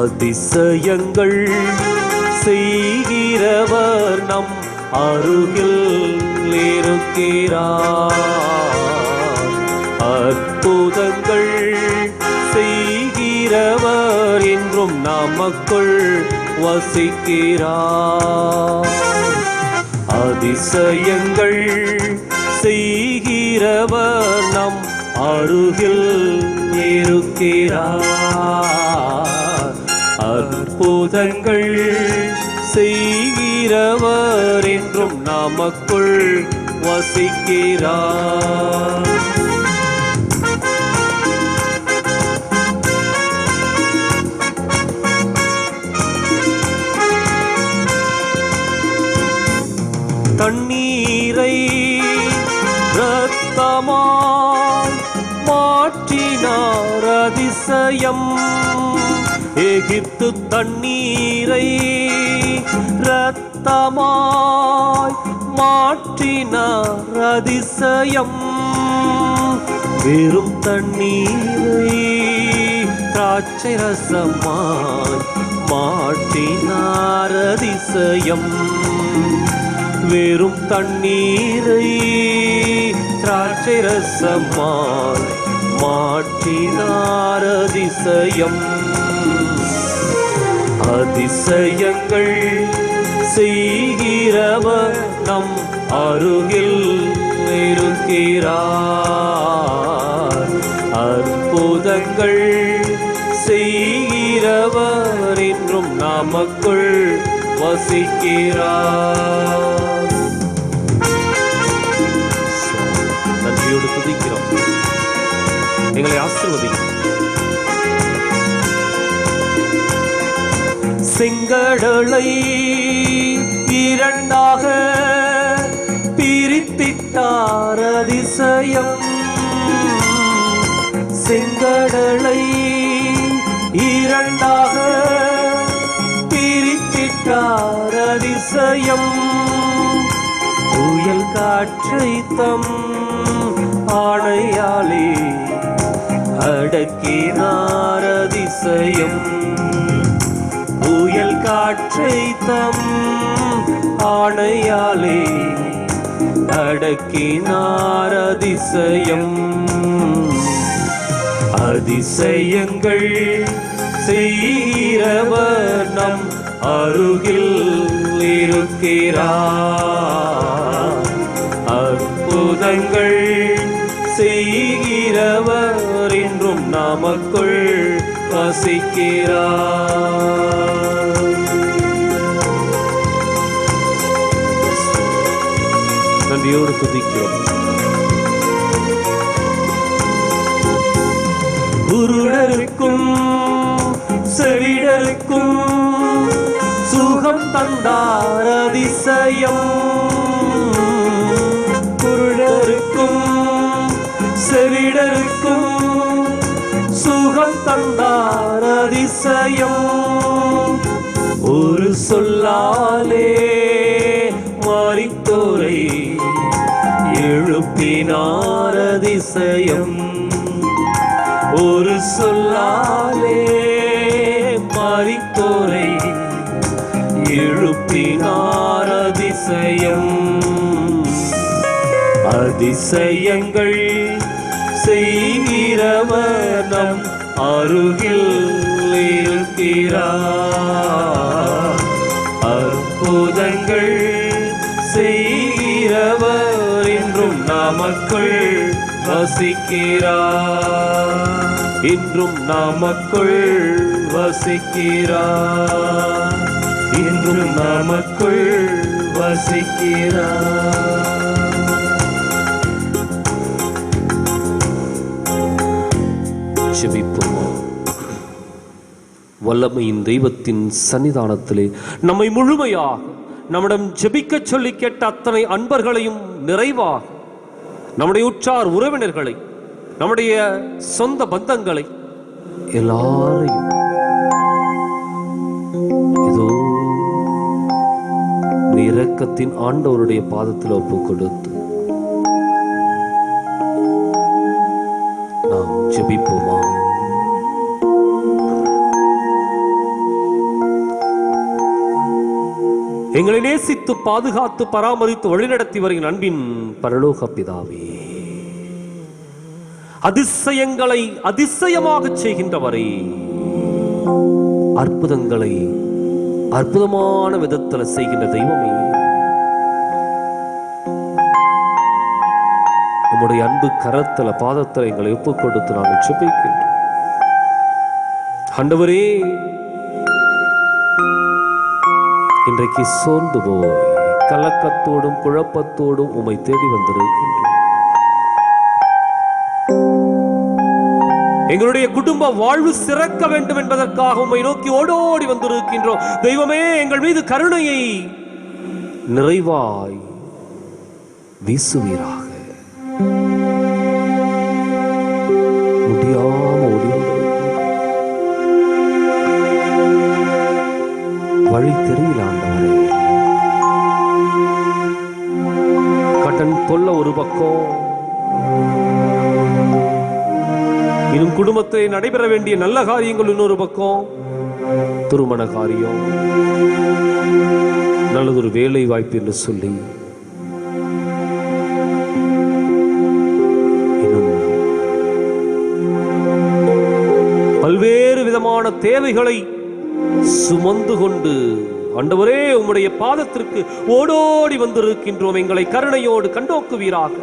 அதிசயங்கள் செய்கிறவர் நம் அருகில் இருக்கிறார். அற்புதங்கள் செய்கிறவர் என்றும் நமக்குள் வசிக்கிறார். அதிசயங்கள் செய்கிறவர் நம் அருகில் இருக்கிறார். அற்புதங்கள் செய்கிறவர் என்றும் நமக்குள் வசிக்கிறார். தண்ணீரை இரத்தமாய் மாற்றினார் அதிசயம். எகிப்து தண்ணீரை இரத்தமாய் மாற்றினார் அதிசயம். வெறும் தண்ணீரை திராட்சை ரசமாய் மாற்றினார் அதிசயம். வெறும் தண்ணீரை திராட்சை ரசமாய் மாற்றினார் அதிசயம். அதிசயங்கள் செய்கிறவர் நம் அருகில் இருக்கிறார். அற்புதங்கள் செய்கிறவர் என்றும் நமக்குள் வசிக்கிறார். நன்றியோடு துதிக்கிறோம். எங்களை ஆசீர்வதிக்கிறோம். செங்கடலை இரண்டாக பிரித்திட்டார் அதிசயம். செங்கடலை இரண்டாக பிரித்திட்டார் அதிசயம். புயல் காற்றை தம் ஆணையாலே அடக்கினார் அதிசயம். புயல் காற்றை தம் ஆணையாலே அடக்கினார் அதிசயம். அதிசயங்கள் செய்கிறவர் நம் அருகில் இருக்கிறார். அற்புதங்கள் செய்கிறவர் என்றும் நமக்குள் வசிக்கிறார். நன்றியோடு துதிக்கிறோம். குருடருக்கும் செவிடருக்கும் சுகம் தந்தார் அதிசயம். குருடருக்கும் செவிடருக்கும் சுகம் தந்தார் அதிசயம். ஒரு சொல்லாலே மரித்தோரை எழுப்பினார் அதிசயம். ஒரு சொல்லாலே மரித்தோரை எழுப்பினார் அதிசயம். அதிசயங்கள் செய்கிறவர் நம் அருகில் இருக்கிறார். அற்புதங்கள் செய்கிறவர் இன்றும் நமக்குள் வசிக்கிறார். இன்றும் நமக்குள் வசிக்கிறார். இன்றும் நமக்குள் வசிக்கிறார். ஜெபிப்போம். வல்லமையின் தெய்வத்தின் சன்னிதானத்திலே நம்மை முழுமையாக நம்மிடம் ஜெபிக்க சொல்லி கேட்ட அத்தனை அன்பர்களையும் நிறைவாக நம்முடைய உற்றார் உறவினர்களை, நம்முடைய சொந்த பந்தங்களை எல்லாரையும் இதோ இரக்கத்தின் ஆண்டவருடைய பாதத்தில் ஒப்பு கொடுத்து நாம் ஜெபிப்போமா? எங்களை நேசித்து பாதுகாத்து பராமரித்து வழிநடத்தி வருகிற அன்பின் பரலோக பிதாவே, அதிசயங்களை அதிசயமாக செய்கின்றவரே, அற்புதங்களை அற்புதமான விதத்தில் செய்கின்ற தெய்வமே, உம்முடைய அன்பு கரத்துல பாதத்தில் எங்களை ஒப்புக் கொடுத்து நாங்கள் ஜெபிக்கின்றோம். ஆண்டவரே, இன்றைக்கு சோர்ந்து போய் கலக்கத்தோடும் குழப்பத்தோடும் உம்மை தேடி வந்திருக்கின்றோம். எங்களுடைய குடும்ப வாழ்வு சிறக்க வேண்டும் என்பதற்காக உம்மை நோக்கி ஓடோடி வந்திருக்கின்றோம். தெய்வமே, எங்கள் மீது கருணையை நிறைவாய் வீசுவீராக. முடியாம ஓடி வழி தெரியல ஆண்டவரே. கடன் தொல்ல ஒரு பக்கம், இன்னும் குடும்பத்தில் நடைபெற வேண்டிய நல்ல காரியங்கள் இன்னொரு பக்கம், திருமண காரியம், நல்லதொரு வேலை வாய்ப்பு என்று சொல்லி இன்னும் பல்வேறு விதமான தேவைகளை சுமந்து கொண்டு ஆண்டவரே உம்முடைய பாதத்திற்கு ஓடோடி வந்திருக்கின்றோம். எங்களை கருணையோடு கண்டோக்குவீராக.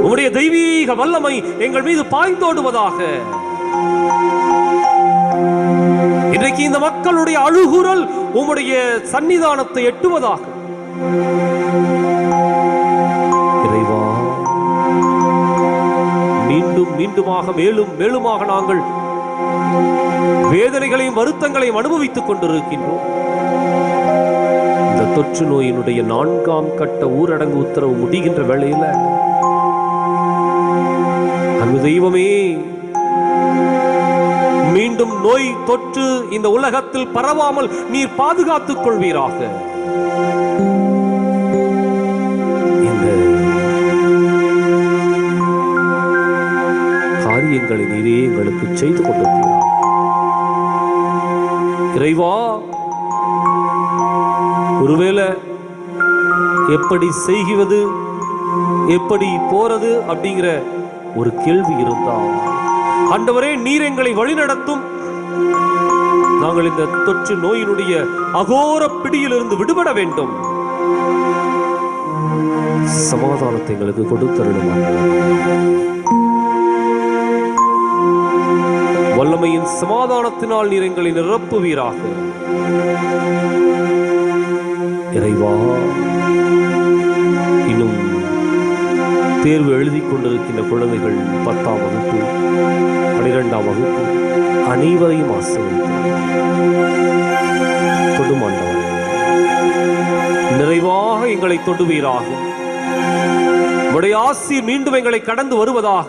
உம்முடைய தெய்வீக வல்லமை எங்கள் மீது பாய்ந்தோடுவதாக. இன்றைக்கு இந்த மக்களுடைய அழுகுரல் உம்முடைய சன்னிதானத்தை எட்டுவதாக. இறைவா, மீண்டும் மீண்டுமாக மேலும் மேலுமாக நாங்கள் வேதனைகளையும் வருத்தங்களையும் அனுபவித்துக் கொண்டிருக்கின்றோம். இந்த தொற்று நோயினுடைய 4ஆம் கட்ட ஊரடங்கு உத்தரவு முடிகின்ற வேளையில அன்பு தெய்வமே, மீண்டும் நோய் தொற்று இந்த உலகத்தில் பரவாமல் நீர் பாதுகாத்துக் கொள்வீராக. இந்த காரியங்களை நீரே எங்களுக்கு செய்து கொண்டிருக்கிறார். இறைவா, ஒருவேளை எப்படி செய்வது, எப்படி போறது அப்படிங்கிற ஒரு கேள்வி இருந்தால் ஆண்டவரே, நீர் எங்களை வழிநடத்தும். நாங்கள் இந்த தொற்று நோயினுடைய அகோர பிடியிலிருந்து விடுபட வேண்டும். சமாதானத்தை எங்களுக்கு கொடுத்தருளும். வல்லமை வல்லமையின் சமாதானத்தினால் நீர் எங்களை நிரப்புவீராக. இறைவா, இன்னும் தேர்வு எழுதி கொண்டிருக்கின்ற குழந்தைகள் 10ஆம் வகுப்பு 12ஆம் வகுப்பு அனைவரையும் ஆசீர்வதித்து தொடுமாண்டவர் நிறைவாக எங்களை தொடுவீராக. உடைய ஆசீர் மீண்டும் எங்களை கடந்து வருவதாக.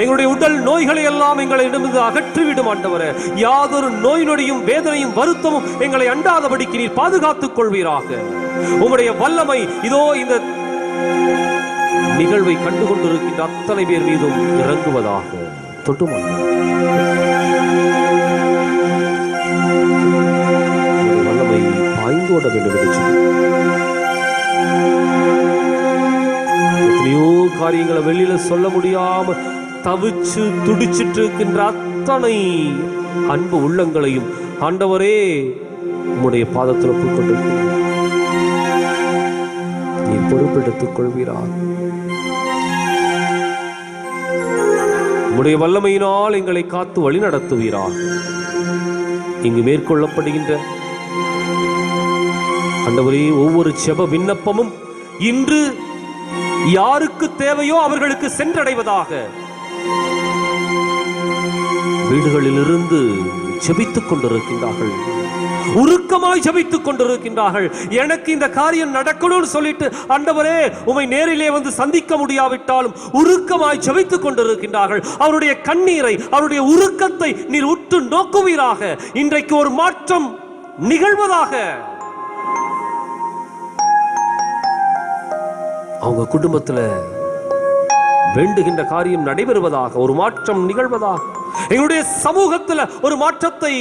எங்களுடைய உடல் நோய்களை எல்லாம் எங்களை இடமிருந்து அகற்றிவிடும் ஆண்டவரே. யாதொரு நோய் நொடியும் வேதனையும் வருத்தமும் எங்களை அண்டாதபடிக்கு நீர் பாதுகாத்துக் கொள்வீராக. உம்முடைய வல்லமை இதோ இந்த நிகழ்வை கண்டுகொண்டிருக்கின்ற அத்தனை பேர் மீதும் இறங்குவதாக. தொட்டுமாண்டவர் வல்லமை பாய்ந்தோட வேண்டும் என்று எத்தனையோ காரியங்களை வெளியில சொல்ல முடியாம தவிச்சு துடிச்சிட்டு இருக்கின்ற அத்தனை அன்பு உள்ளங்களையும் ஆண்டவரே உம்முடைய பாதத்தில் ஒப்புக்கொண்டிருக்கிறோம். நீ பொறுப்பெடுத்துக் கொள்வீராக. உம்முடைய வல்லமையினால் எங்களை காத்து வழி நடத்துவீராக. இங்கு மேற்கொள்ளப்படுகின்ற ஆண்டவரே ஒவ்வொரு செப விண்ணப்பமும் இன்று யாருக்கு தேவையோ அவர்களுக்கு சென்றடைவதாக. வீடுகளில் இருந்து ஜெபித்துக் கொண்டிருக்கின்றார்கள், உருக்கமாய் ஜெபித்துக் கொண்டிருக்கின்றார்கள். எனக்கு இந்த காரியம் நடக்கணும்னு சொல்லிட்டு ஆண்டவரே உம்மை நேரிலே வந்து சந்திக்க முடியாவிட்டாலும் உருக்கமாய் ஜெபித்துக் கொண்டிருக்கின்றார்கள். அவருடைய கண்ணீரை, அவருடைய உருக்கத்தை நீர் உற்று நோக்குவீராக. இன்றைக்கு ஒரு மாற்றம் நிகழ்வதாக. அவங்க குடும்பத்துல வேண்டுகின்ற காரியம் நடைபெறுவதாக, ஒரு மாற்றம் நிகழ்வதாக. எங்களுடைய சமூகத்துல ஒரு மாற்றத்தை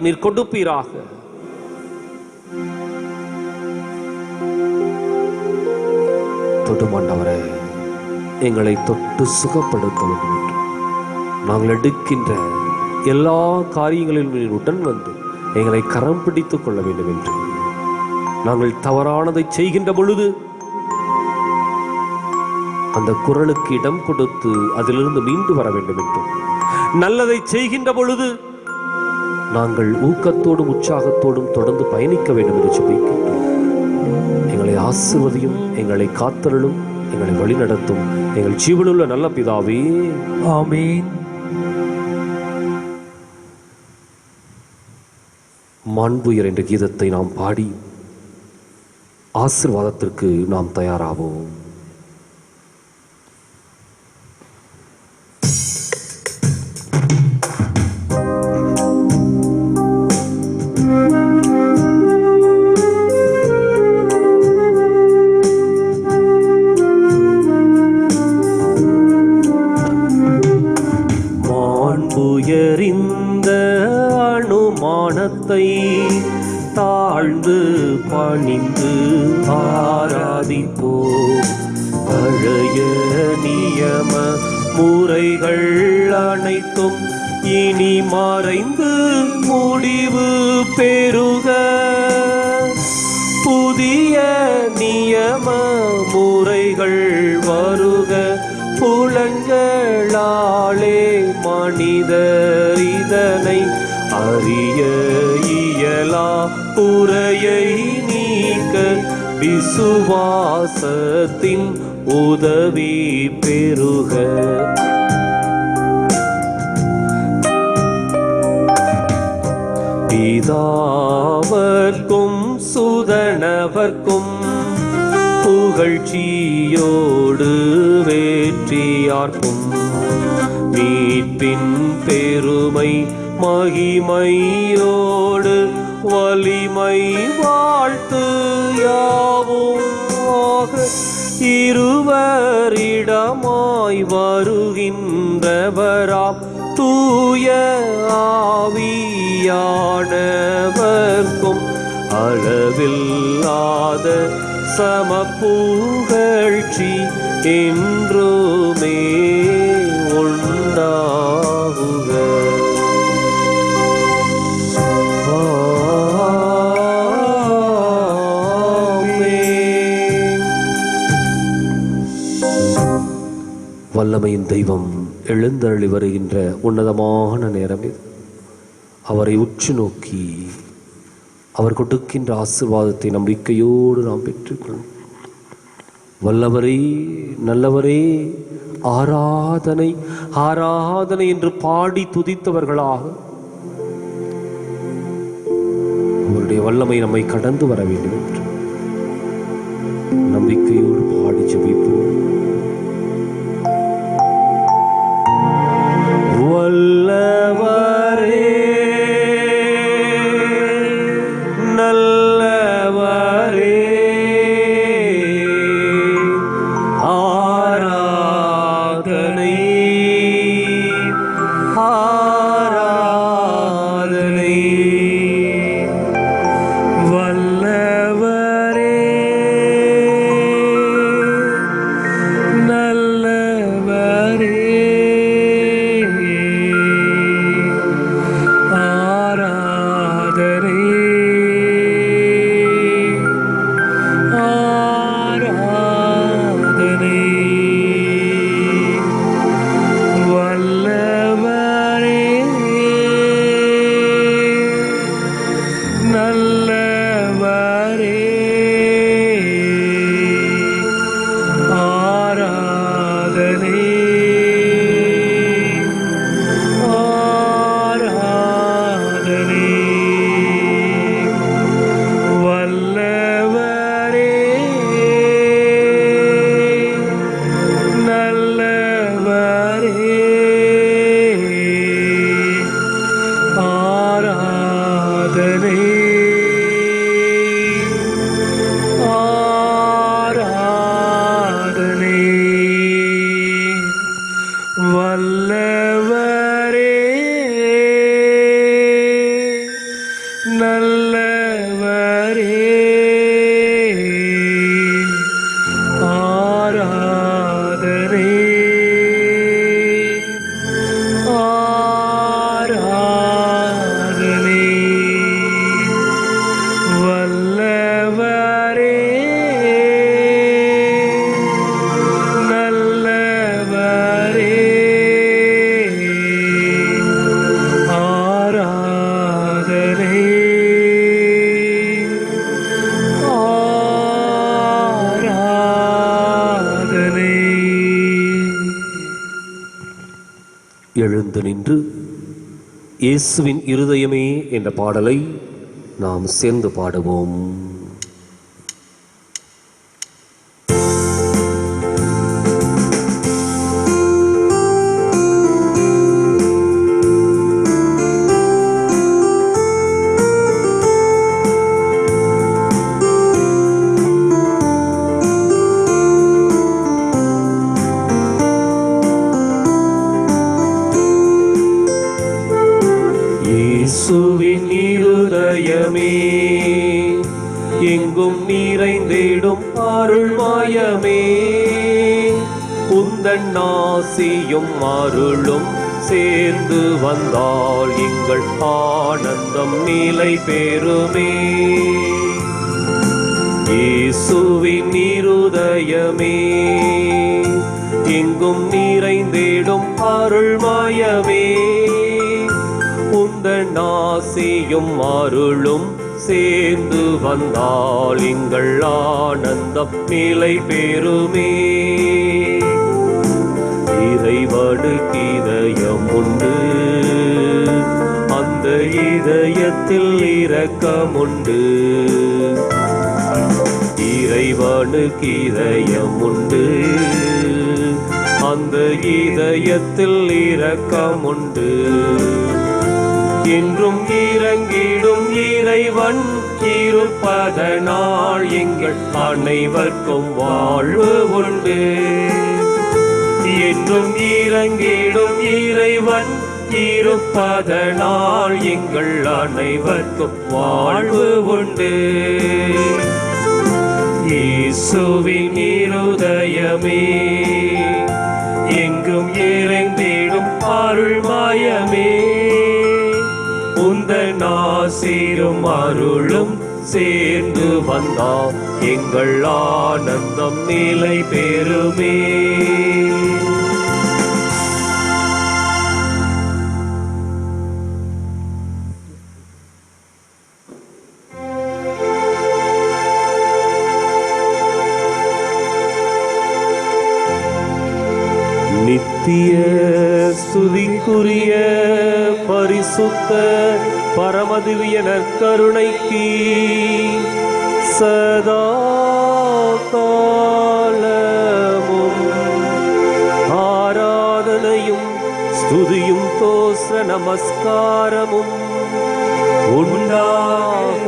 நீர் கொடுப்பீராக. தொடுமாண்டவரே, எங்களை தொட்டு சுகப்படுத்த வேண்டும் என்று நாங்கள் எடுக்கின்ற எல்லா காரியங்களிலும் நீர் உடன் வந்து எங்களை கரம் பிடித்துக் கொள்ள வேண்டும் என்று, நாங்கள் தவறானதை செய்கின்ற பொழுது அந்த குரலுக்கு இடம் கொடுத்து அதிலிருந்து மீண்டு வர வேண்டும் என்றும், நல்லதை செய்கின்ற பொழுது நாங்கள் ஊக்கத்தோடும் உற்சாகத்தோடும் தொடர்ந்து பயணிக்க வேண்டும் என்று ஜெபிக்கின்றோம். எங்களை ஆசீர்வதியும், எங்களை காத்தருளும், எங்களை வழிநடத்தும் எங்கள் ஜீவனுள்ள நல்ல பிதாவே, ஆமென். மாண்புயர் என்ற கீதத்தை நாம் பாடி ஆசீர்வாதத்திற்கு நாம் தயாராவோம். உயரிந்த அனுமானத்தை தாழ்ந்து பணிந்து ஆராதிப்போம். பழைய நியம முறைகள் அனைத்தும் இனி மறைந்து முடிவு பெறுக. புதிய நியம முறைகள் வருக. புலன்களாலே மனிதர் இதனை அறிய இயலா. புரையை நீக்க விசுவாசத்தின் உதவி பெறுக. பிதாவர்க்கும் சுதனவர்க்கும் புகழ்ச்சியோடு வேற்றியார்க்கும் மீட்பின் பெருமை மகிமையோடு வலிமை வாழ்த்து யாவும் ஆக. இருவரிடமாய் வருகின்றவராம் தூய ஆவியானவர்க்கும் அளவில்லாத சமப்புகழ்ச்சி என்றுமே உண்டாகுக. வல்லமையின் தெய்வம் எழுந்தருளி வருகின்ற உன்னதமான நேரம் இது. அவரை உற்று நோக்கி அவர் கொடுக்கின்ற ஆசீர்வாதத்தை நம்பிக்கையோடு நாம் பெற்றுக்கொள்வோம். வல்லவரே, நல்லவரே, ஆராதனை ஆராதனை என்று பாடி துதித்தவர்களாக அவருடைய வல்லமை நம்மை கடந்து வர வேண்டும் என்று நம்பிக்கையோடு பாடி ஜெபிப்போம். வல்லவரே, நல்லவரே, ஆராதனை ஆராதனை. வல்லவரே, நல்லவரே, ஆராதனை ஆராதனை. வல்லவரே, நல்லவரே, ஆராதனை ஆராதனை. வல்லவரே, நல்லவரே, ஆராதனை ஆராதனை. வல்லவரே, நல்லவரே, ஆராதனை ஆராதனை. வல்லவரே, நல்லவரே, ஆராதனை ஆராதனை. எழுந்து நின்று இயேசுவின் இருதயமே என்ற பாடலை நாம் சேர்ந்து பாடுவோம். இயேசுவின் இருதயமே எங்கும் நிறைந்திடும் அருள்மயமே, உந்தன் ஆசியும் அருளும் சேர்ந்து வந்தால் எங்கள் ஆனந்தம் நிலை பெறுமே. இயேசுவின் இருதயமே எங்கும் நிறைந்திடும் அருள்மயமே, உந்தன் ஆசியும் அருளும் சேர்ந்து வந்தால் எங்கள் ஆனந்தம் நிலை பெறுமே. இறைவனுக்கு இதயம் உண்டு, அந்த இதயத்தில் இரக்கமுண்டு. இறைவனுக்கு இதயம் உண்டு, அந்த இதயத்தில் இரக்கமுண்டு. என்றும் இறங்கிடும் இறைவன் இருப்பதனால் எங்கள் அனைவர்க்கும் வாழ்வு உண்டு. என்றும் இறங்கிடும் இறைவன் இருப்பதனால் எங்கள் அனைவர்க்கும் வாழ்வு உண்டு. இயேசுவின் இருதயமே எங்கும் இறைந்திடும் அருள்மயமே, உந்தன் ஆசீரும் அருளும் சேர்ந்து வந்தால் எங்கள் ஆனந்தம் நிலை பெறுமே. நித்திய ஸ்துதிக்குரிய பரிசுத்த பரமதிவிய நற்கருணைக்கு சதா காலமும் ஆராதனையும் ஸ்துதியும் தோஸ்ர நமஸ்காரமும் உண்டாக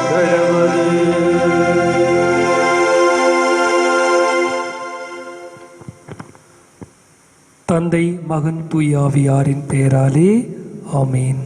கடவது. தந்தை மகன் தூயாவியாரின் பெயராலே ஆமேன்.